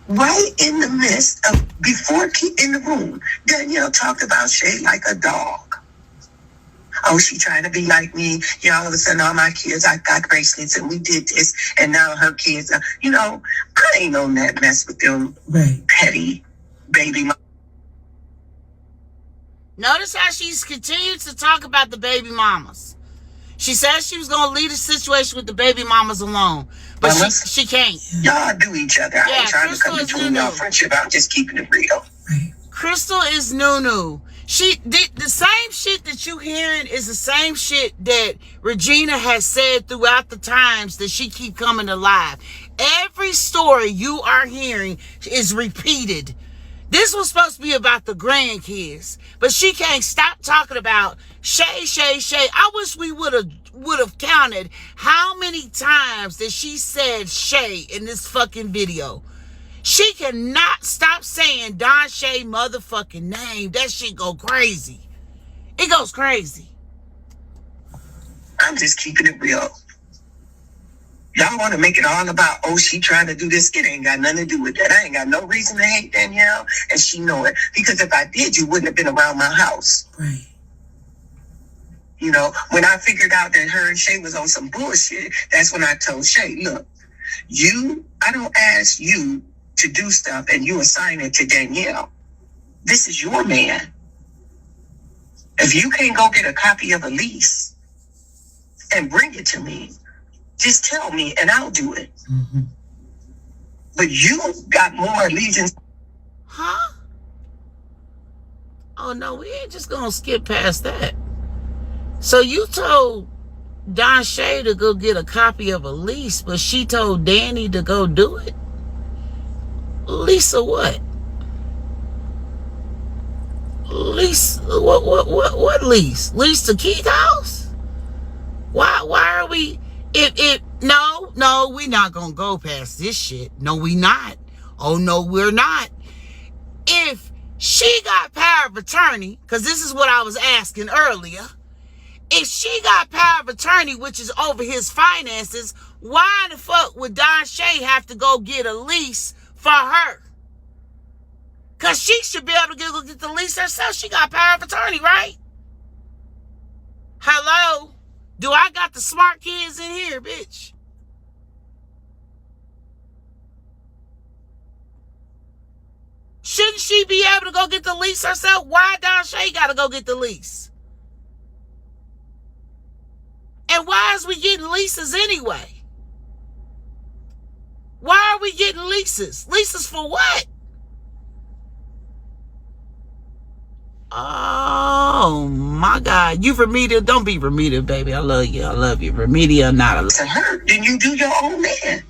right in the midst of, before Keith in the room, Danielle talked about Shay like a dog. Oh, she trying to be like me. Yeah, all of a sudden, all my kids, I got bracelets and we did this. And now her kids, I ain't on that mess with them petty baby mom. Notice how she's continued to talk about the baby mamas. She said she was going to leave the situation with the baby mamas alone. But she can't. Y'all do each other. I ain't trying to come between y'all friendship. I'm just keeping it real. Crystal is Nunu. The same shit that you hearing is the same shit that Regina has said throughout the times that she keep coming alive. Every story you are hearing is repeated. This was supposed to be about the grandkids, but she can't stop talking about Shay, Shay, Shay. I wish we would have counted how many times that she said Shay in this fucking video. She cannot stop saying Don Shay motherfucking name. That shit go crazy. It goes crazy. I'm just keeping it real. Y'all want to make it all about, oh, she trying to do this. It ain't got nothing to do with that. I ain't got no reason to hate Danielle, and she know it. Because if I did, you wouldn't have been around my house. Right. When I figured out that her and Shay was on some bullshit, that's when I told Shay, look, I don't ask you to do stuff and you assign it to Danielle. This is your man. If you can't go get a copy of a lease and bring it to me, just tell me and I'll do it. Mm-hmm. But you got more allegiance. Huh? Oh, no, we ain't just gonna skip past that. So you told Don Shay to go get a copy of a lease, but she told Danny to go do it? Lease of what? Lease? What lease? Lease to Keith House? Why are we... No, we're not gonna go past this shit. No, we not. Oh, no, we're not. If she got power of attorney, because this is what I was asking earlier, if she got power of attorney, which is over his finances, why the fuck would Don Shay have to go get a lease for her? Because she should be able to go get the lease herself. She got power of attorney, right? Hello? Do I got the smart kids in here, bitch? Shouldn't she be able to go get the lease herself? Why Don Shay got to go get the lease? And why is we getting leases anyway? Why are we getting leases? Leases for what? Oh my God. You Remedial. Don't be Remedial, baby. I love you. I love you. Remedial, not a. To her, then you do your own man.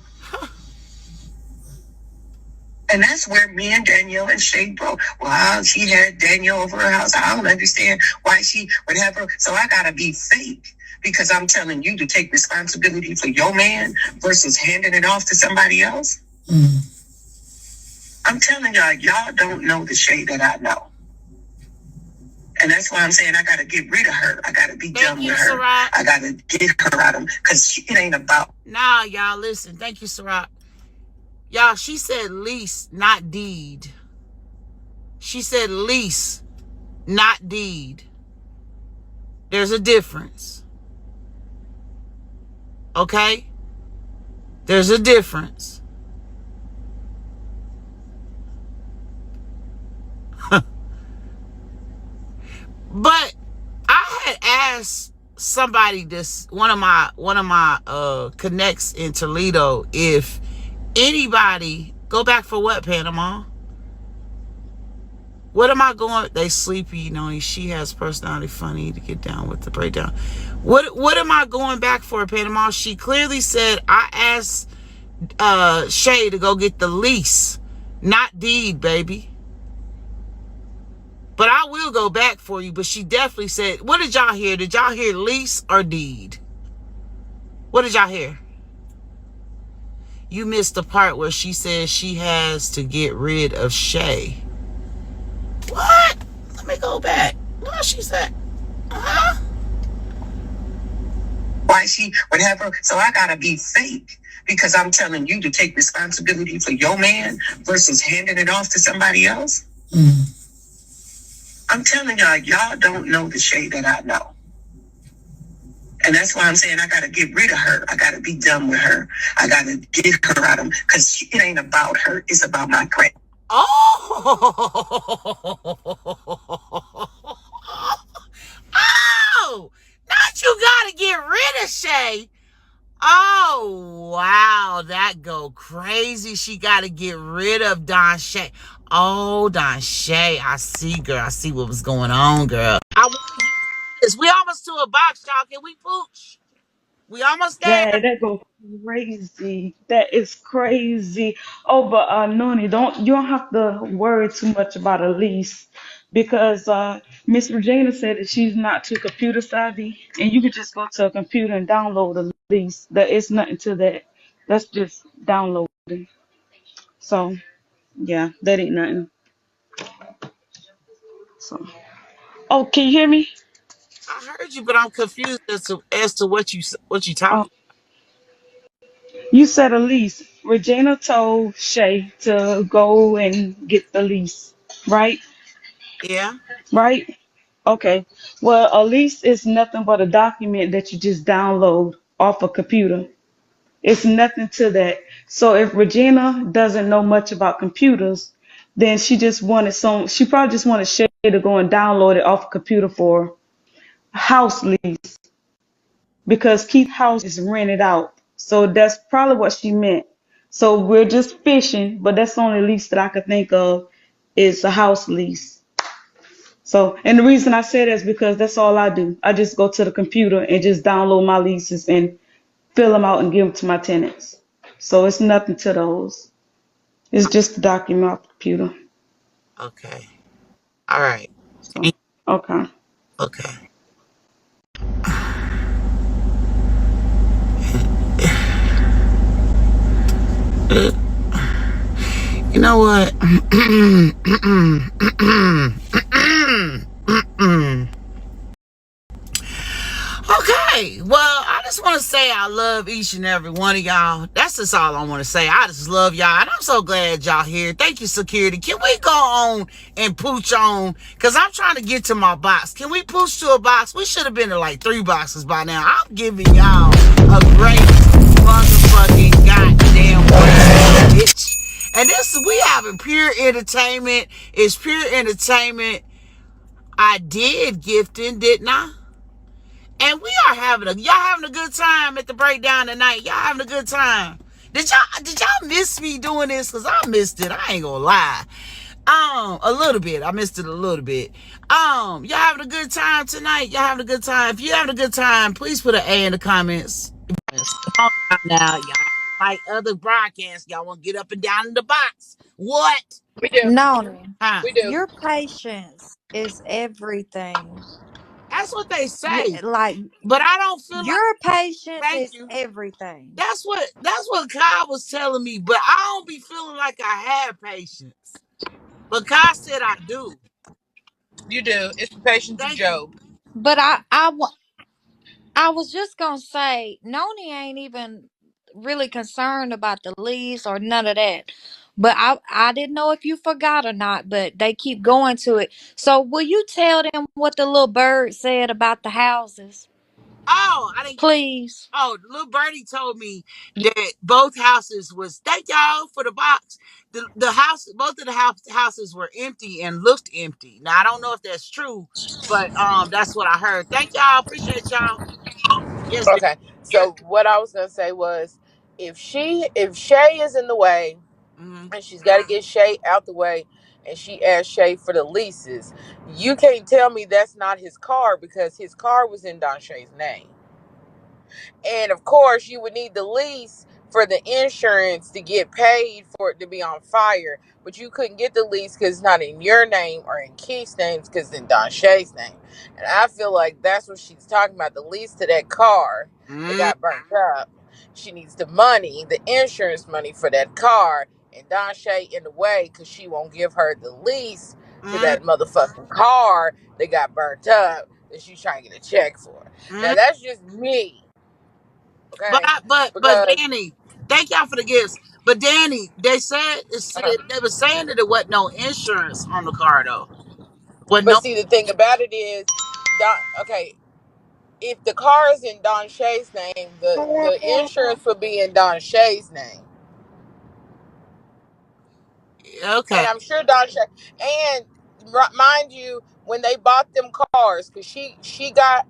And that's where me and Danielle and Shay broke. Well, she had Danielle over her house. I don't understand why she would have her. So I gotta be fake because I'm telling you to take responsibility for your man versus handing it off to somebody else. I'm telling y'all don't know the Shay that I know. And that's why I'm saying I gotta get rid of her. I gotta be done with her. Sarat. I gotta get her out of because it ain't about. Nah, y'all listen. Thank you, Sarat. Y'all, she said lease, not deed. She said lease, not deed. There's a difference. Okay? There's a difference. But I had asked somebody this, one of my connects in Toledo, if anybody go back for what, Panama? What am I going? They sleepy, Noni. She has personality, funny to get down with the breakdown. What am I going back for, Panama? She clearly said I asked Shay to go get the lease, not deed, baby. But I will go back for you. But she definitely said, what did y'all hear? Did y'all hear lease or deed? What did y'all hear? You missed the part where she says she has to get rid of Shay. What? Let me go back. What she said? Why she would have her. So I gotta be fake because I'm telling you to take responsibility for your man versus handing it off to somebody else. I'm telling y'all don't know the Shay that I know. And that's why I'm saying I gotta get rid of her. I gotta be done with her. I gotta get her out of because it ain't about her. It's about my grand. Oh, not you gotta get rid of Shay. Oh, wow, that go crazy. She gotta get rid of Don Shay. Oh, Don Shay, I see, girl. I see what was going on, girl. We almost to a box, y'all. Can we pooch? We almost there. That goes crazy. That is crazy. Oh, but Noni, you don't have to worry too much about a lease because Miss Regina said that she's not too computer savvy, and you could just go to a computer and download a lease. There is nothing to that. That's just downloading. So yeah, that ain't nothing. So oh, can you hear me? I heard you, but I'm confused as to what you Oh, talking. you said a lease. Regina told Shay to go and get the lease, right? Yeah. Right? Okay. Well, a lease is nothing but a document that you just download off a computer. It's nothing to that. So if Regina doesn't know much about computers, then she probably just wanted Shay to go and download it off a computer for a house lease because Keith's house is rented out. So that's probably what she meant. So we're just fishing, but that's the only lease that I could think of is a house lease. So, and the reason I say that is because that's all I do. I just go to the computer and just download my leases and fill them out and give them to my tenants. So it's nothing to those. It's just a document off the computer. Okay. All right. So, okay. Okay. You know what? Okay, well, I just want to say I love each and every one of y'all. That's just all I want to say. I just love y'all, and I'm so glad y'all here. Thank you, security. Can we go on and pooch on? Because I'm trying to get to my box. Can we pooch to a box? We should have been to like 3 boxes by now. I'm giving y'all a great motherfucking goddamn break, bitch. And we having pure entertainment. It's pure entertainment. I did gifting, didn't I? And we are having y'all having a good time at the breakdown tonight. Y'all having a good time. Did y'all miss me doing this? Cause I missed it. I ain't gonna lie. A little bit. I missed it a little bit. Y'all having a good time tonight? Y'all having a good time? If you having a good time, please put an A in the comments. Come on now, y'all. Like other broadcasts, y'all want to get up and down in the box. What? We do. No, Huh? We do. your patience is everything. That's what they You, say. like But I don't feel like. your patience Thank is you. everything. That's what Kyle was telling me. But I don't be feeling like I have patience. But Kyle said I do. You do. It's the patience of Thank you. Job. But I was just gonna say, Noni ain't even really concerned about the lease or none of that. But I didn't know if you forgot or not, but they keep going to it. So will you tell them what the little bird said about the houses? Oh, I didn't. Please. Oh, little birdie told me that both houses was. Thank y'all for the box. The house, both of the houses were empty and looked empty. Now I don't know if that's true, but that's what I heard. Thank y'all. Appreciate y'all. Yes. Okay. So what I was gonna say was, if Shay is in the way, Mm-hmm. and she's got to get Shay out the way, and she asked Shay for the leases, you can't tell me that's not his car because his car was in Don Shay's name. And of course, you would need the lease for the insurance to get paid for it to be on fire. But you couldn't get the lease because it's not in your name or in Keith's name, because it's in Don Shay's name. And I feel like that's what she's talking about, the lease to that car that Mm-hmm. got burnt up. She needs the money, the insurance money for that car. And Don Shay in the way because she won't give her the lease to Mm-hmm. that motherfucking car that got burnt up that she's trying to get a check for. Now, Mm-hmm. that's just me. But Okay, but because Danny, thank y'all for the gifts. But Danny, they said they were saying that it wasn't no insurance on the car though. What but no? see, the thing about it is, okay, if the car is in Don Shay's name, the insurance would be in Don Shay's name. And Okay. I'm sure Don Shay, and mind you, when they bought them cars, because she got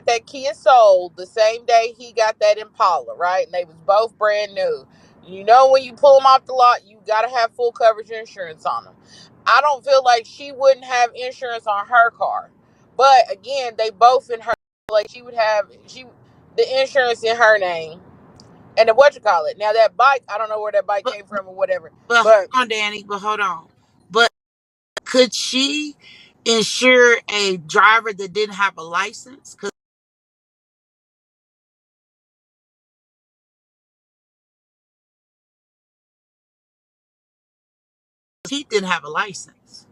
that Kia Soul the same day he got that Impala, right? And they was both brand new. You know, when you pull them off the lot, you got to have full coverage insurance on them. I don't feel like she wouldn't have insurance on her car, but again, they both in her, like she would have the insurance in her name. And then what you call it? Now that bike, I don't know where that bike But came from or whatever, but hold but on, Danny. But hold on. But could she insure a driver that didn't have a license? Because he didn't have a license.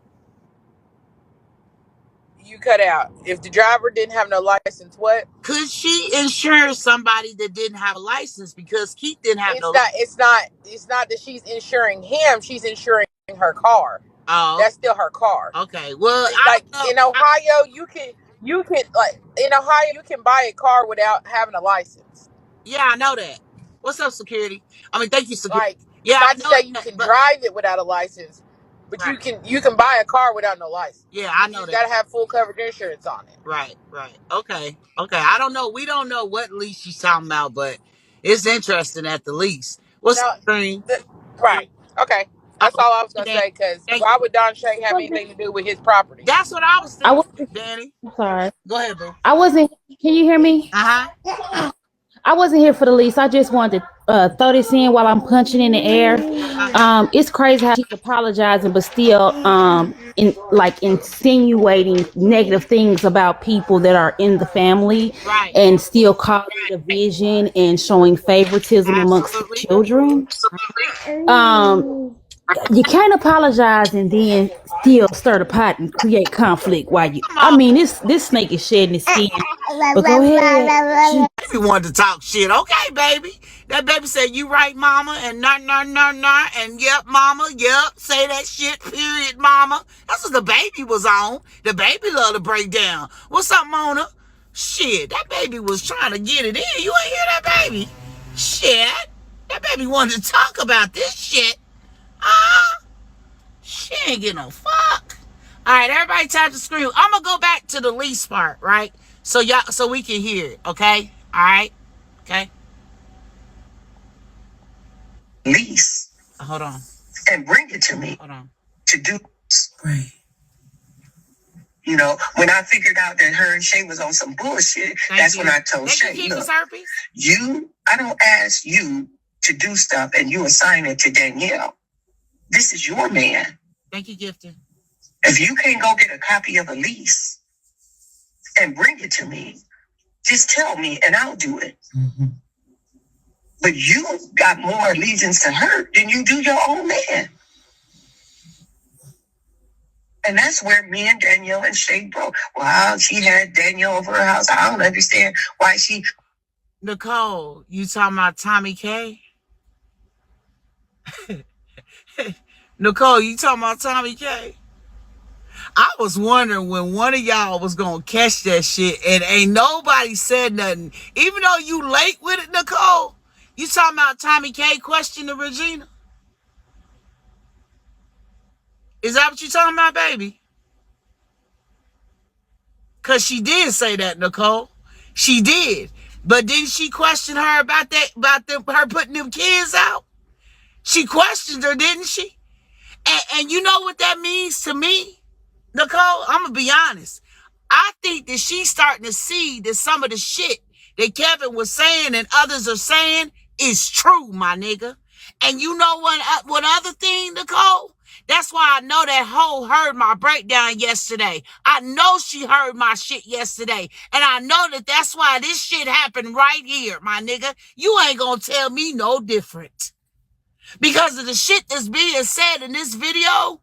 you cut out. If the driver didn't have no license, what? Could she insure somebody that didn't have a license because Keith didn't have It's no? not. It's not that she's insuring him. She's insuring her car. Oh, That's still her car. okay. Well, I Like don't know. in Ohio, you can like in Ohio you can buy a car without having a license. Yeah, I know that. What's up, security? I mean, thank you, security. Like, Yeah, I not to know say you that. can But drive it without a license, but right. you can buy a car without no license. Yeah, I But you know just that. gotta have full coverage insurance on it. Right, right. Okay, okay. I don't know. We don't know what lease she's talking about, but it's interesting at the least. What's No, the thing? right. Okay. Oh, That's all I was gonna Dan, say. Cause thank why you. would Don Shay have anything to do with his property? That's what I was I thinking, was Danny. I'm sorry. Go ahead, boo. I wasn't. Can you hear me? Uh huh. I wasn't here for the lease. I just wanted to throw this in while I'm punching in the air. Uh-huh. It's crazy how she's apologizing, but still, insinuating negative things about people that are in the family, Right. and still causing division and showing favoritism amongst the Absolutely. children. You can't apologize and then still stir the pot and create conflict while you. Come I on. mean, this snake is shedding its skin. But go ahead. Baby wanted to talk shit. Okay, baby. That baby said, you right, mama, and not, and yep, mama, yep. Say that shit, period, mama. That's what the baby was on. The baby loved to break down. What's up, Mona? Shit, that baby was trying to get it in. You ain't hear that baby? Shit. That baby wanted to talk about this shit. Uh, she ain't get no fuck. All right, everybody tap the screen. I'm going to go back to the lease part, right? so we can hear it, okay? All right? Okay? Lease. Hold on. And bring it to me. Hold on. To do. Right. You know, when I figured out that her and Shay was on some bullshit, that's when I told Shay, look, I don't ask you to do stuff and you assign it to Danielle. This is your man. Thank you, Gifted. If you can't go get a copy of a lease and bring it to me, just tell me and I'll do it. Mm-hmm. But you got more allegiance to her than you do your own man. And that's where me and Danielle and Shay broke. Well, she had Danielle over her house. I don't understand why she... Nicole, you talking about TOMIKAY? Nicole, you talking about TOMIKAY? I was wondering when one of y'all was going to catch that shit and ain't nobody said nothing. Even though you late with it, Nicole, you talking about TOMIKAY questioning Regina? Is that what you talking about, baby? Because she did say that, Nicole. She did. But didn't she question her about that, her putting them kids out? She questioned her, didn't she? And you know what that means to me, Nicole? I'm going to be honest. I think that she's starting to see that some of the shit that Kevin was saying and others are saying is true, my nigga. And you know what other thing, Nicole? That's why I know that hoe heard my breakdown yesterday. I know she heard my shit yesterday. And I know that that's why this shit happened right here, my nigga. You ain't gonna tell me no different. Because of the shit that's being said in this video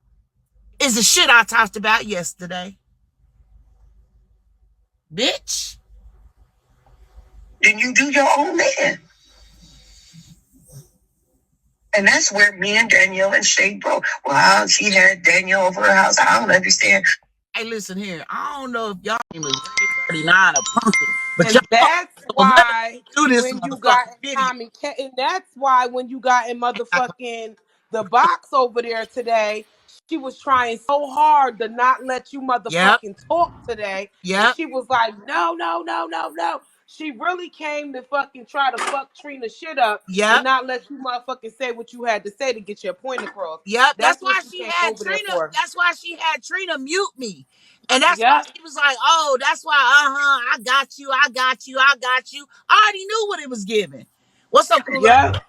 is the shit I talked about yesterday. Bitch. Then you do your own man. And that's where me and Danielle and Shay broke. Well, she had Danielle over her house. I don't understand. Hey, listen here. I don't know if y'all name is 39 or pumpkin, but And y'all that's let me why do this when you got motherfucking video. Tommy, and that's why when you got in motherfucking the box over there today, she was trying so hard to not let you Yep. motherfucking talk today, and Yep. she was like, no, no, no, no, no. She really came to fucking try to fuck Trina shit up and Yep. not let you motherfucking say what you had to say to get your point across. Yep. That's what she came over there for. That's why she had Trina mute me. And that's why Yep. she was like, oh, that's why, I got you, I got you, I got you. I already knew what it was giving. What's up, Kool-Aid? Yep.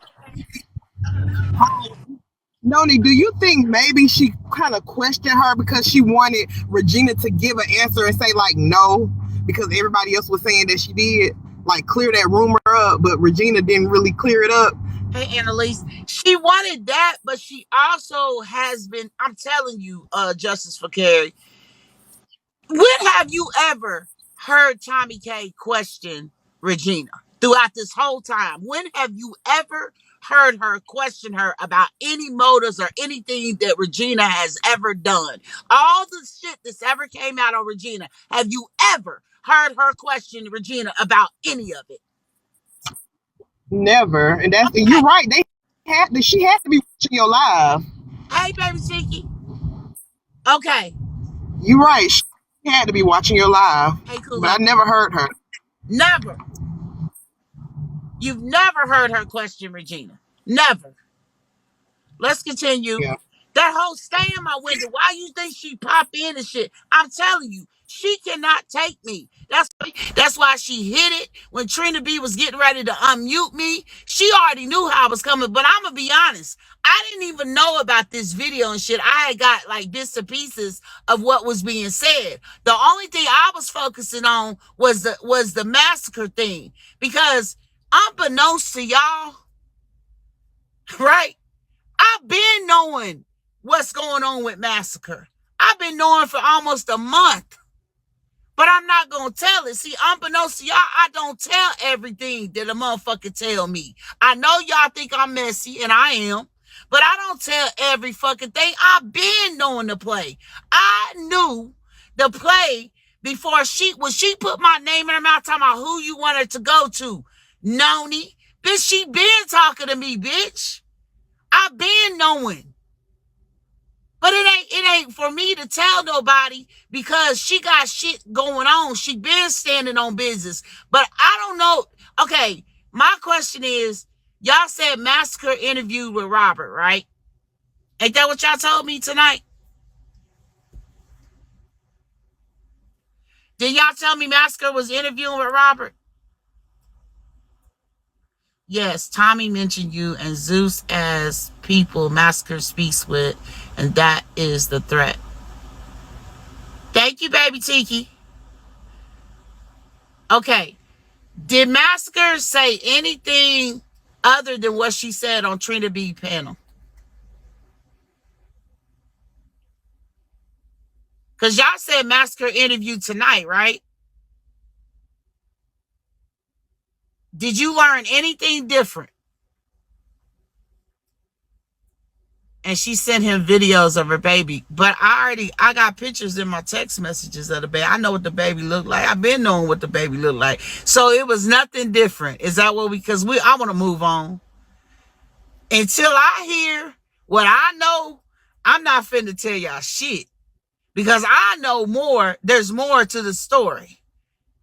Noni, do you think maybe she kind of questioned her because she wanted Regina to give an answer and say like no, because everybody else was saying that she did, like clear that rumor up, but Regina didn't really clear it up? Hey, Annalise, she wanted that, but she also has been, I'm telling you, Justice for Carrie, when have you ever heard TOMIKAY question Regina throughout this whole time? When have you ever heard her question her about any motives or anything that Regina has ever done? All the shit that's ever came out on Regina, have you ever heard her question Regina about any of it? Never. And that's Okay. you're right. She had to be watching your live. Hey, baby Tiki. Okay. You're right. She had to be watching your live. Hey, But I Kool-Aid. never heard her. Never. You've never heard her question Regina. Never. Let's continue. Yeah. That whole stay in my window. Why you think she pop in and shit? I'm telling you, she cannot take me. That's why she hit it when Trina B was getting ready to unmute me. She already knew how I was coming, but I'm gonna be honest. I didn't even know about this video and shit. I had got like bits and pieces of what was being said. The only thing I was focusing on was the massacre thing. Because unbeknownst to y'all, right? I've been knowing what's going on with Massacre. I've been knowing for almost a month. But I'm not going to tell it. See, unbeknownst to y'all, I don't tell everything that a motherfucker tell me. I know y'all think I'm messy, and I am. But I don't tell every fucking thing. I've been knowing the play. I knew the play before when she put my name in her mouth talking about who you want her to go to. Noni. Bitch, she been talking to me, bitch. I've been knowing. But it ain't for me to tell nobody because she got shit going on. She been standing on business. But I don't know. Okay, my question is, y'all said Massacre interviewed with Robert, right? Ain't that what y'all told me tonight? Did y'all tell me Massacre was interviewing with Robert? Yes, Tommy mentioned you and Zeus as people Massacre speaks with, and that is the threat. Thank you, baby Tiki. Okay. Did Massacre say anything other than what she said on Trina B panel? Because y'all said Massacre interview tonight, right? Did you learn anything different? And she sent him videos of her baby. But I got pictures in my text messages of the baby. I know what the baby looked like. I've been knowing what the baby looked like. So it was nothing different. Is that what I want to move on. Until I hear what I know, I'm not finna tell y'all shit. Because I know more. There's more to the story.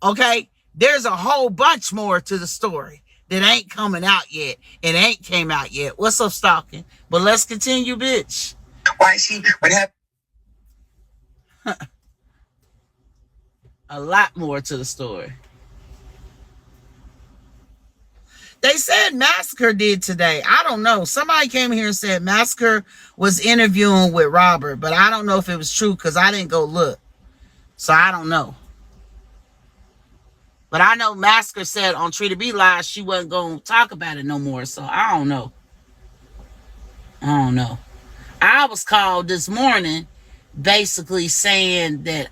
Okay? There's a whole bunch more to the story that ain't coming out yet. It ain't came out yet. What's up, stalking? But let's continue, bitch. Why she would have A lot more to the story. They said Massacre did today. I don't know. Somebody came here and said Massacre was interviewing with Robert, but I don't know if it was true because I didn't go look. So I don't know. But I know Massacre said on Tree to Be Live she wasn't going to talk about it no more. So I don't know. I was called this morning basically saying that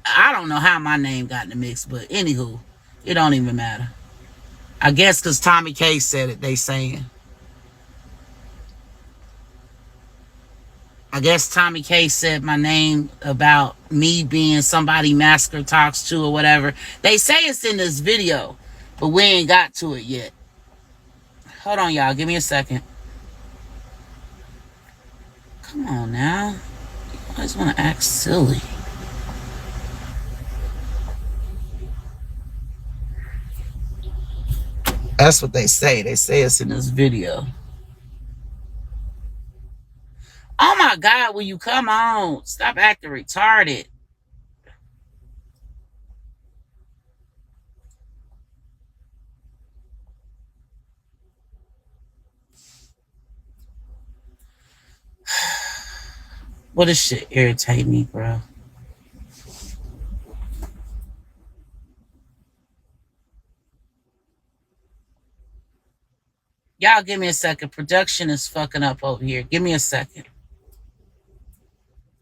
I don't know how my name got in the mix, but anywho, it don't even matter. I guess because TOMIKAY said it, they saying. I guess TOMIKAY said my name about me being somebody Massacre talks to or whatever. They say it's in this video, but we ain't got to it yet. Hold on, y'all. Give me a second. Come on now. You always want to act silly. That's what they say. They say it's in this video. Oh my God, will you come on? Stop acting retarded. Well, this shit irritate me, bro. Y'all give me a second. Production is fucking up over here. Give me a second.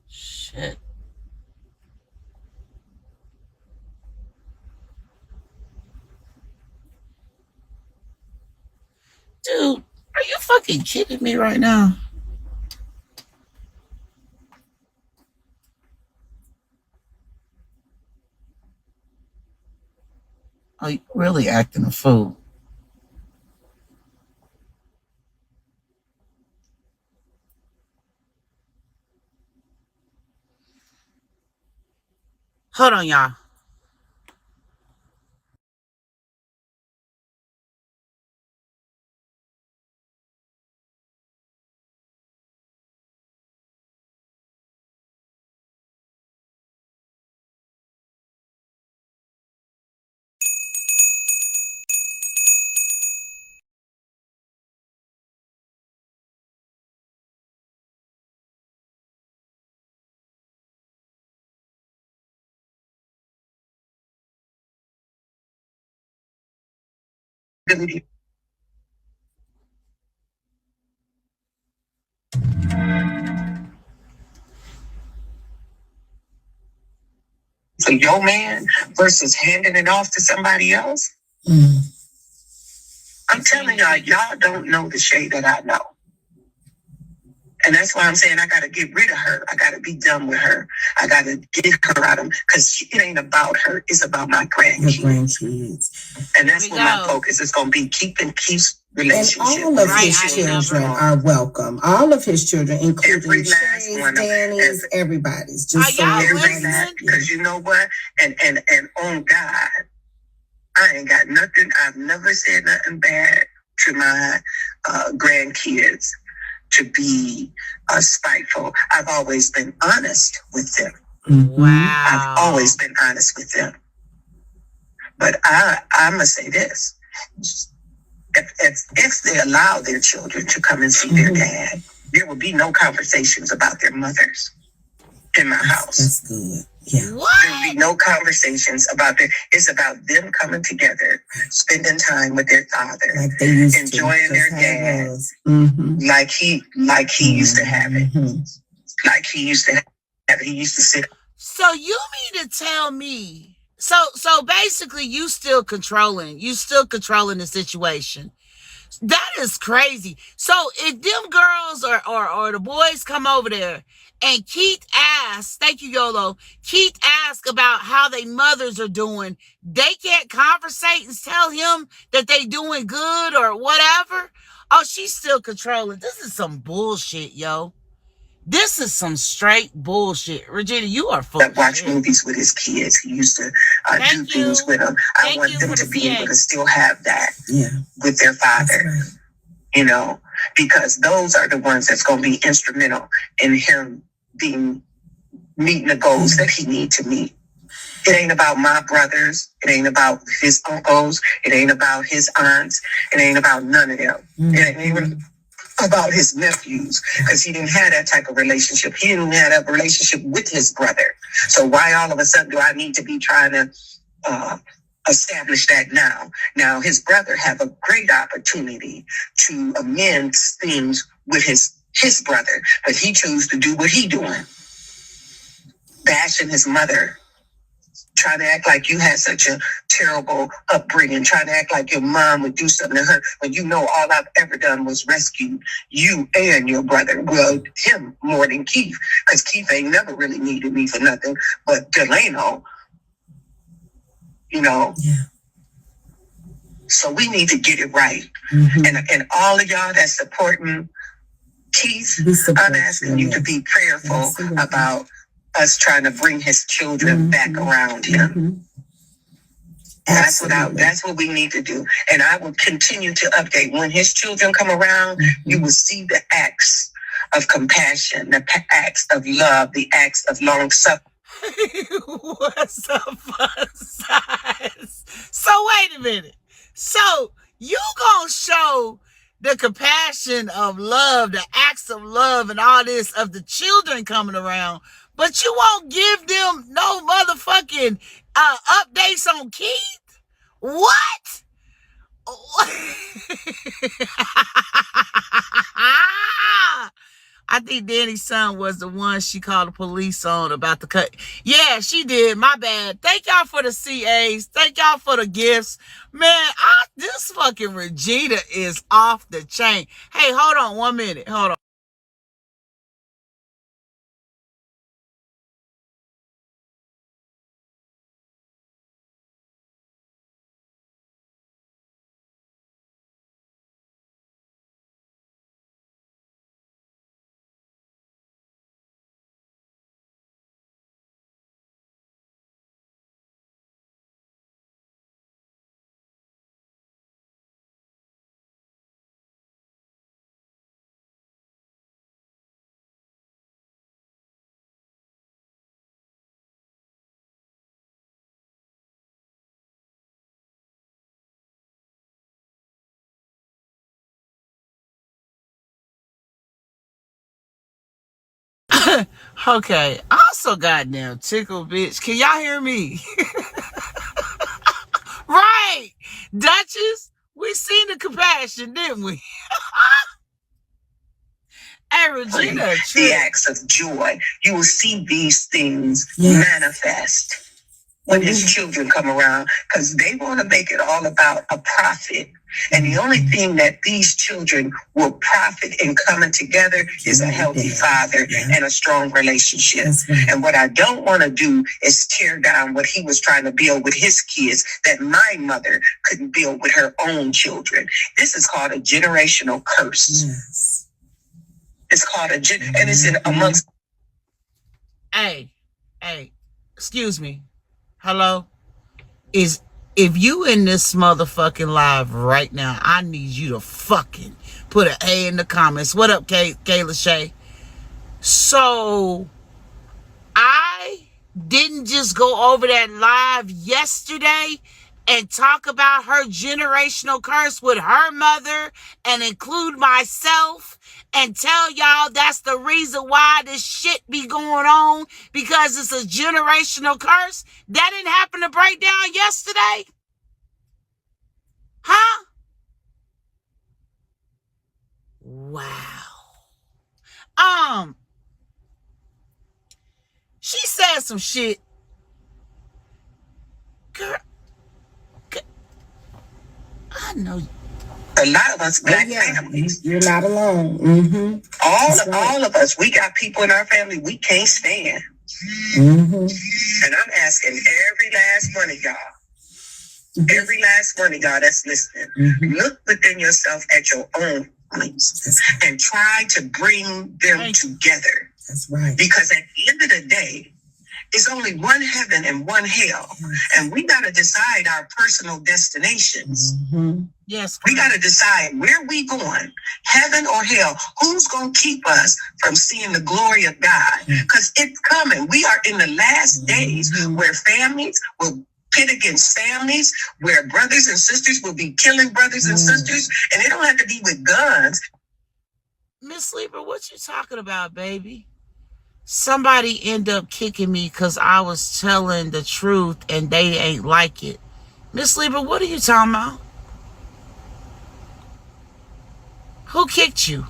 Shit. Dude, are you fucking kidding me right now? Are you really acting a fool? Hold on, y'all. to your man versus handing it off to somebody else? I'm telling y'all don't know the Shay that I know. And that's why I'm saying I got to get rid of her. I got to be done with her. I got to get her out of them because it ain't about her. It's about my grandkids. And that's where my focus is going to be, keeping Keith's relationship. And all of his children are welcome. All of his children, including Shay's, Danny's, everybody's. Just so everybody's, because you know what? And on God, I ain't got nothing. I've never said nothing bad to my grandkids to be spiteful. I've always been honest with them. Wow. I've always been honest with them. But I'm going to say this. If they allow their children to come and see their dad, there will be no conversations about their mothers in my house. That's good. Yeah. What? There will be no conversations about their. It's about them coming together, spending time with their father, like they used enjoying to. their dad, like he used to have it, like he used to have it. He used to sit. So you mean to tell me? So basically, you still controlling the situation. That is crazy. So if them girls or the boys come over there and Keith asks, thank you, YOLO, Keith asks about how they mothers are doing, they can't conversate and tell him that they doing good or whatever? Oh, she's still controlling. This is some bullshit, yo. This is some straight bullshit. Regina, you are full of watch shit. Movies with his kids. He used to do things with them. I want them to be able to still have that with their father. Right. You know, because those are the ones that's going to be instrumental in him meeting the goals that he needs to meet. It ain't about my brothers. It ain't about his uncles. It ain't about his aunts. It ain't about none of them. It ain't even about his nephews, because he didn't have that type of relationship. He didn't have that relationship with his brother. So why all of a sudden do I need to be trying to establish that now? Now his brother have a great opportunity to amend things with his brother, but he chose to do what he doing, bashing his mother, trying to act like you had such a terrible upbringing, trying to act like your mom would do something to her when you know all I've ever done was rescue you and your brother. Well, him more than Keith, because Keith ain't never really needed me for nothing, but Delano, you know. Yeah. So we need to get it right. And all of y'all that's supporting Keith, I'm asking you to be prayerful about us trying to bring his children back around him. That's what we need to do. And I will continue to update. When his children come around, you will see the acts of compassion, the acts of love, the acts of long suffering. What's up, fun size? So wait a minute. So you gonna show the compassion of love, the acts of love and all this of the children coming around, but you won't give them no motherfucking updates on Keith? What? I think Danny's son was the one she called the police on about the cut. Yeah, she did. My bad. Thank y'all for the CAs. Thank y'all for the gifts. Man, this fucking Regina is off the chain. Hey, hold on 1 minute. Hold on. Okay, I'm so goddamn tickled, bitch. Can y'all hear me? Right, Duchess. We seen the compassion, didn't we? Hey, Regina, the acts of joy. You will see these things manifest. when his children come around, because they want to make it all about a profit. And the only thing that these children will profit in coming together is a healthy father and a strong relationship. And what I don't want to do is tear down what he was trying to build with his kids that my mother couldn't build with her own children. This is called a generational curse. Yes. It's called and it's in amongst. Hey, excuse me. Hello? If you in this motherfucking live right now, I need you to fucking put an A in the comments. What up, Kayla Shay? So, I didn't just go over that live yesterday and talk about her generational curse with her mother and include myself and tell y'all that's the reason why this shit be going on, because it's a generational curse. That didn't happen to break down yesterday? Huh? Wow. She said some shit. Girl, I know. A lot of us black families. You're not alone. Mm-hmm. All of us, we got people in our family we can't stand. Mm-hmm. And I'm asking every last one of y'all, every last one of y'all that's listening, look within yourself at your own families and try to bring them together. That's right. Because at the end of the day, it's only one heaven and one hell. And we got to decide our personal destinations. Mm-hmm. Yes. We got to decide where we going, heaven or hell. Who's going to keep us from seeing the glory of God? Because it's coming. We are in the last days where families will pit against families, where brothers and sisters will be killing brothers and sisters. And it don't have to be with guns. Miss Sleeper, what you talking about, baby? Somebody end up kicking me because I was telling the truth and they ain't like it. Miss Sleeper, what are you talking about? Who kicked you?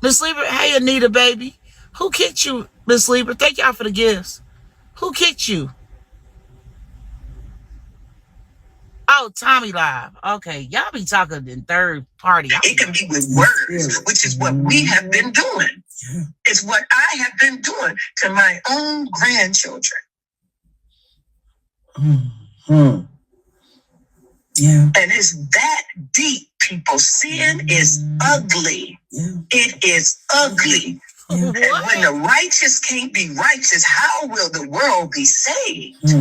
Miss Sleeper, hey Anita, baby. Who kicked you, Miss Sleeper? Thank y'all for the gifts. Who kicked you? Oh, Tommy Live. Okay, y'all be talking in third party. It can be with words, which is what we have been doing. It's what I have been doing to my own grandchildren. Mm-hmm. Yeah. And it's that deep, people. Sin is ugly. Yeah. It is ugly. Yeah. And when the righteous can't be righteous, how will the world be saved?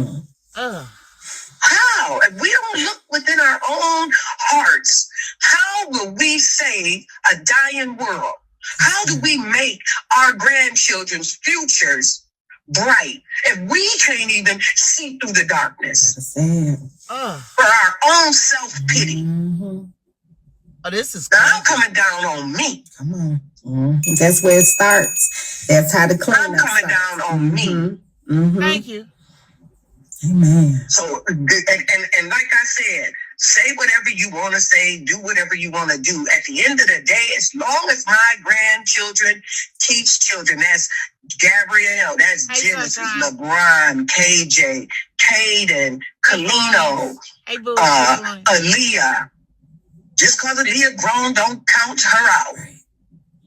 How? If we don't look within our own hearts, how will we save a dying world? How do we make our grandchildren's futures bright if we can't even see through the darkness? For our own self-pity. Oh, this is now I'm coming down on me. Come on. Mm-hmm. That's where it starts. That's how the cleanup I'm coming starts. down on me. Mm-hmm. Thank you. Amen. So, and like I said, say whatever you want to say, do whatever you want to do. At the end of the day, as long as my grandchildren teach children, that's Gabrielle, that's Genesis, LeBron, KJ, Caden, Kalino, Aaliyah. Just because Aaliyah grown don't count her out. Right.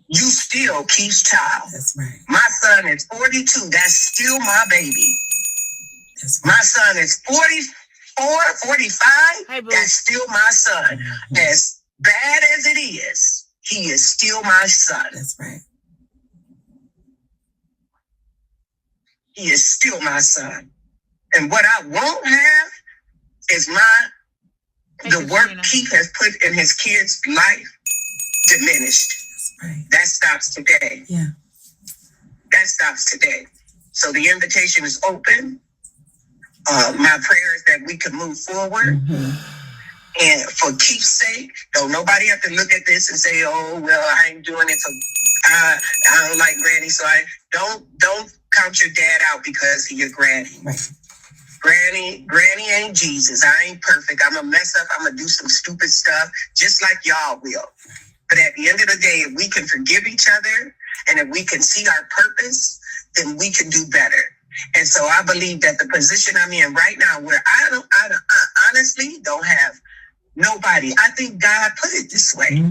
You still Keith's child. That's right. My son is 42. That's still my baby. That's right. My son is 44, 45. That's still my son. As bad as it is, he is still my son. That's right. He is still my son. And what I won't have is the work Keith has put in his kids' life diminished. That's right. That stops today. Yeah. That stops today. So the invitation is open. My prayer is that we can move forward. And for Keith's sake, don't nobody have to look at this and say, oh, well, I ain't doing it. So I don't like Granny. So I don't count your dad out because he your granny. Right. Granny ain't Jesus. I ain't perfect. I'm a mess up. I'm going to do some stupid stuff just like y'all will. But at the end of the day, if we can forgive each other and if we can see our purpose, then we can do better. And so I believe that the position I'm in right now, where I honestly don't have nobody, I think God put it this way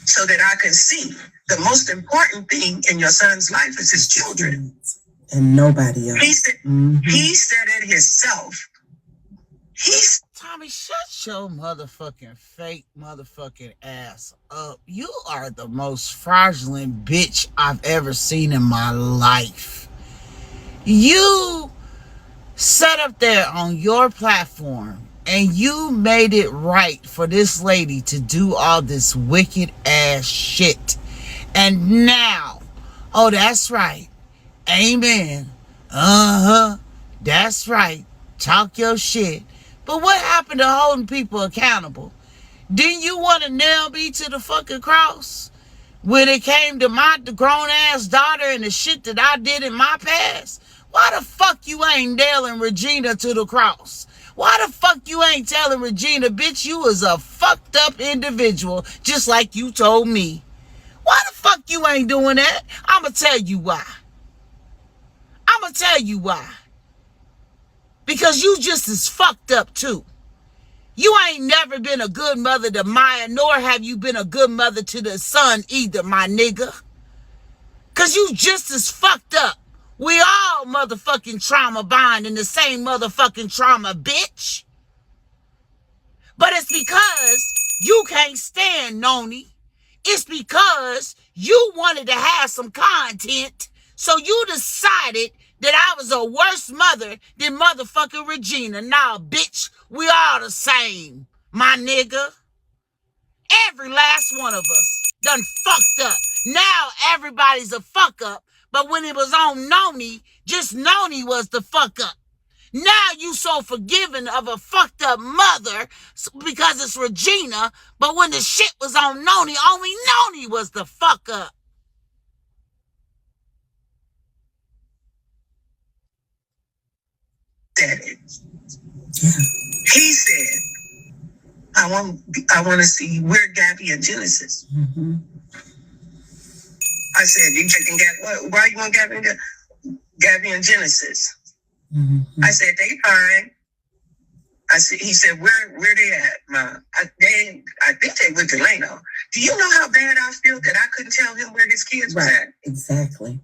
so that I can see the most important thing in your son's life is his children. And nobody else. He said it himself. Tommy, shut your motherfucking fake motherfucking ass up. You are the most fraudulent bitch I've ever seen in my life. You sat up there on your platform and you made it right for this lady to do all this wicked ass shit. And now, oh, that's right. Amen. That's right. Talk your shit. But what happened to holding people accountable? Didn't you want to nail me to the fucking cross? When it came to my grown ass daughter and the shit that I did in my past? Why the fuck you ain't nailing Regina to the cross? Why the fuck you ain't telling Regina, bitch, you was a fucked up individual, just like you told me? Why the fuck you ain't doing that? I'ma tell you why. I'ma tell you why. Because you just as fucked up too. You ain't never been a good mother to Maya, nor have you been a good mother to the son either, my nigga. Cause you just as fucked up. We all motherfucking trauma bond in the same motherfucking trauma, bitch. But it's because you can't stand Noni. It's because you wanted to have some content, so you decided that I was a worse mother than motherfucking Regina. Nah, bitch, we all the same, my nigga. Every last one of us done fucked up. Now everybody's a fuck up, but when it was on Noni, just Noni was the fuck up. Now you so forgiving of a fucked up mother because it's Regina, but when the shit was on Noni, only Noni was the fuck up. Said it. Yeah. He said, I want to see where Gabby and Genesis. I said, you checking Gabby? Why you want Gabby and Genesis? I said, they fine. He said, where they at, Ma? I think they went to Delano. Do you know how bad I feel that I couldn't tell him where his kids was at? Exactly.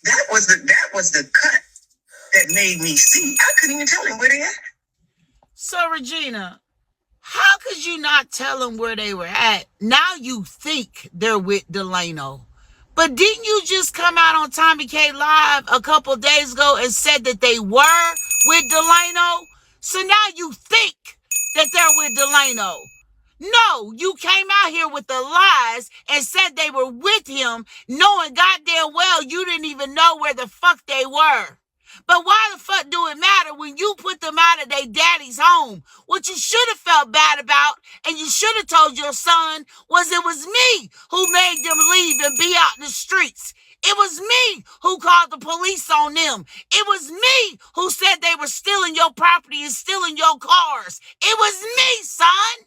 That was the cut that made me see. I couldn't even tell him where they at. So Regina, how could you not tell them where they were at? Now you think they're with Delano. But didn't you just come out on TOMIKAY Live a couple days ago and said that they were with Delano? So now you think that they're with Delano. No, you came out here with the lies and said they were with him, knowing goddamn well you didn't even know where the fuck they were. But why the fuck do it matter when you put them out of their daddy's home? What you should have felt bad about, and you should have told your son, was it was me who made them leave and be out in the streets. It was me who called the police on them. It was me who said they were stealing your property and stealing your cars. It was me, son.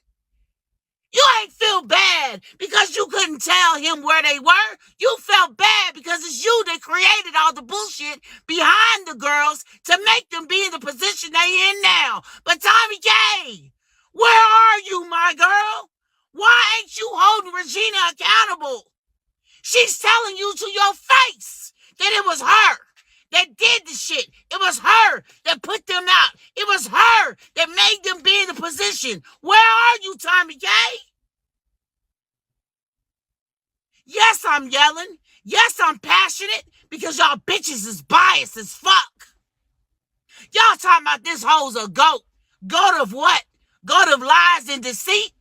You ain't feel bad because you couldn't tell him where they were. You felt bad because it's you that created all the bullshit behind the girls to make them be in the position they in now. But TOMIKAY, where are you, my girl? Why ain't you holding Regina accountable? She's telling you to your face that it was her that did the shit. It was her that put them out. It was her that made them be in the position. Where are you, TOMIKAY? Yes, I'm yelling. Yes, I'm passionate because y'all bitches is biased as fuck. Y'all talking about this hoe's a goat. Goat of what? Goat of lies and deceit?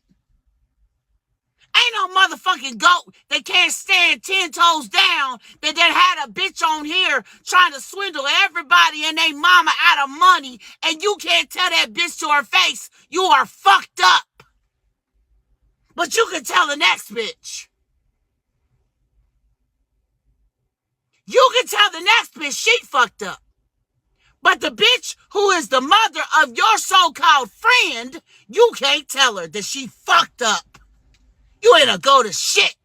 Ain't no motherfucking goat that can't stand 10 toes down that had a bitch on here trying to swindle everybody and they mama out of money, and you can't tell that bitch to her face you are fucked up. But you can tell the next bitch. You can tell the next bitch she fucked up. But the bitch who is the mother of your so-called friend, you can't tell her that she fucked up. You ain't a go to shit.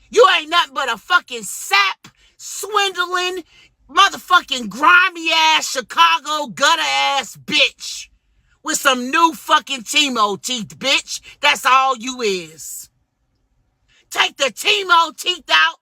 You ain't nothing but a fucking sap, swindling, motherfucking grimy ass Chicago gutter ass bitch with some new fucking chemo teeth, bitch. That's all you is. Take the chemo teeth out,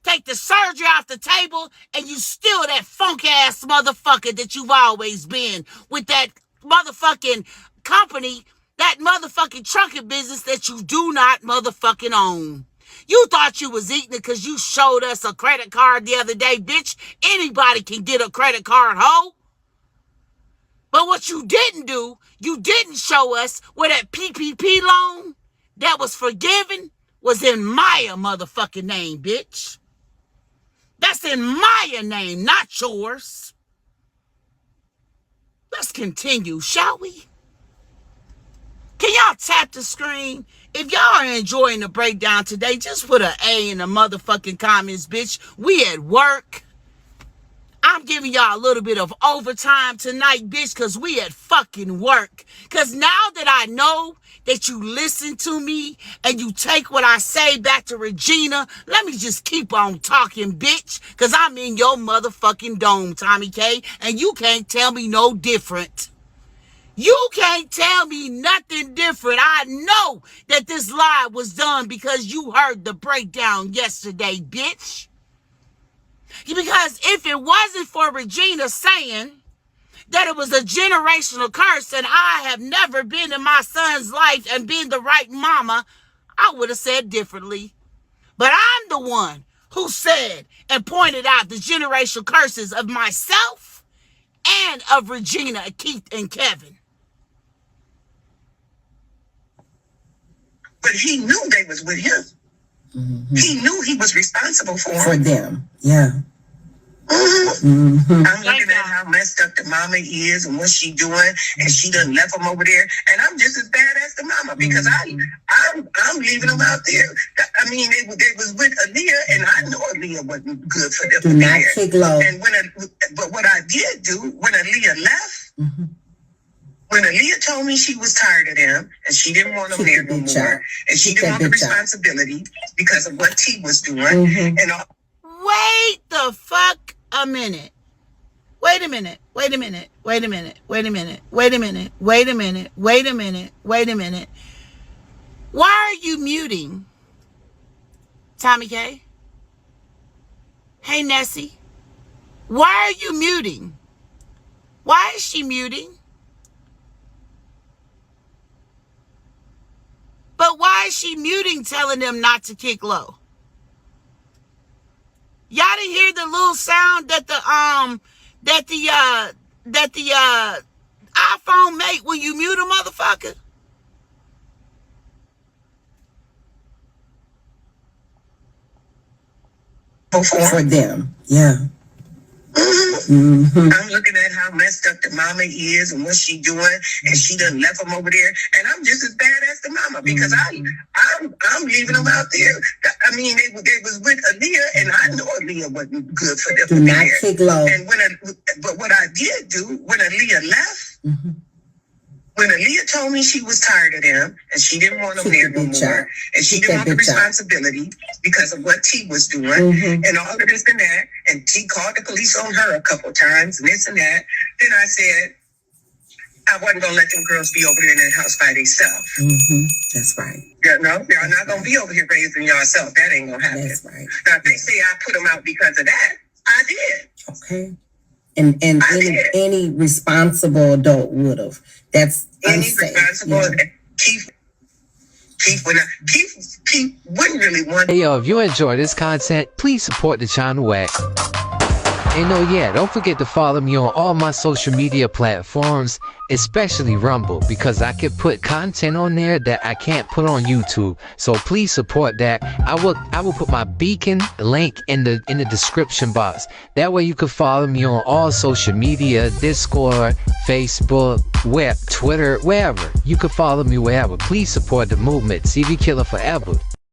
take the surgery off the table, and you still that funk ass motherfucker that you've always been with that motherfucking company, that motherfucking trucking business that you do not motherfucking own. You thought you was eating it because you showed us a credit card the other day, bitch. Anybody can get a credit card, ho. But what you didn't do, you didn't show us where that PPP loan that was forgiven was in Maya motherfucking name, bitch. That's in Maya name, not yours. Let's continue, shall we? Can y'all tap the screen? If y'all are enjoying the breakdown today, just put an A in the motherfucking comments, bitch. We at work. I'm giving y'all a little bit of overtime tonight, bitch, because we at fucking work. Because now that I know that you listen to me and you take what I say back to Regina, let me just keep on talking, bitch, because I'm in your motherfucking dome, Tommy K, and you can't tell me no different. You can't tell me nothing different. I know that this live was done because you heard the breakdown yesterday, bitch. Because if it wasn't for Regina saying that it was a generational curse and I have never been in my son's life and been the right mama, I would have said differently. But I'm the one who said and pointed out the generational curses of myself and of Regina, Keith, and Kevin. But he knew they was with him. Mm-hmm. He knew he was responsible for them. Yeah. Mm-hmm. I'm looking at how messed up the mama is and what she doing, and she done left him over there. And I'm just as bad as the mama because I'm leaving them out there. I mean, they was with Aaliyah, and I know Aaliyah wasn't good for them. Do not kick low. And but what I did do when Aaliyah left. Mm-hmm. When Aaliyah told me she was tired of them and she didn't want them there no more, and she didn't want the responsibility because of what T was doing, and all. Wait the fuck a minute. Wait a minute. Wait a minute. Wait a minute. Wait a minute. Wait a minute. Wait a minute. Wait a minute. Wait a minute. Why are you muting, Tommy K? Hey, Nessie. Why are you muting? Why is she muting? But why is she muting, telling them not to kick low? Y'all didn't hear the little sound that the iPhone make when you mute a motherfucker? For them, yeah. Mm-hmm. I'm looking at how messed up the mama is and what she doing, and she done left them over there, and I'm just as bad as the mama because I'm leaving them out there. I mean, they was with Aaliyah, and I know Aaliyah wasn't good for them. Do not kick low. And but what I did do when Aaliyah left. Mm-hmm. When Aaliyah told me she was tired of them and she didn't want them there no more, and she didn't want the responsibility because of what T was doing, and all of this and that, and T called the police on her a couple times, and this and that, then I said, I wasn't going to let them girls be over there in that house by themselves. Mm-hmm. That's right. Yeah, no, they're not going to be over here raising yourself. That ain't going to happen. That's right. Now, if they say I put them out because of that, I did. Okay. And any responsible adult would have. That's any unsafe. Responsible. Yeah. Keith wouldn't really want. Hey yo, if you enjoy this content, please support the channel at. And oh yeah, don't forget to follow me on all my social media platforms, especially Rumble, because I can put content on there that I can't put on YouTube. So please support that. I will put my beacon link in the description box. That way you can follow me on all social media, Discord, Facebook, Twitter, wherever. You can follow me wherever. Please support the movement. CV Killer forever.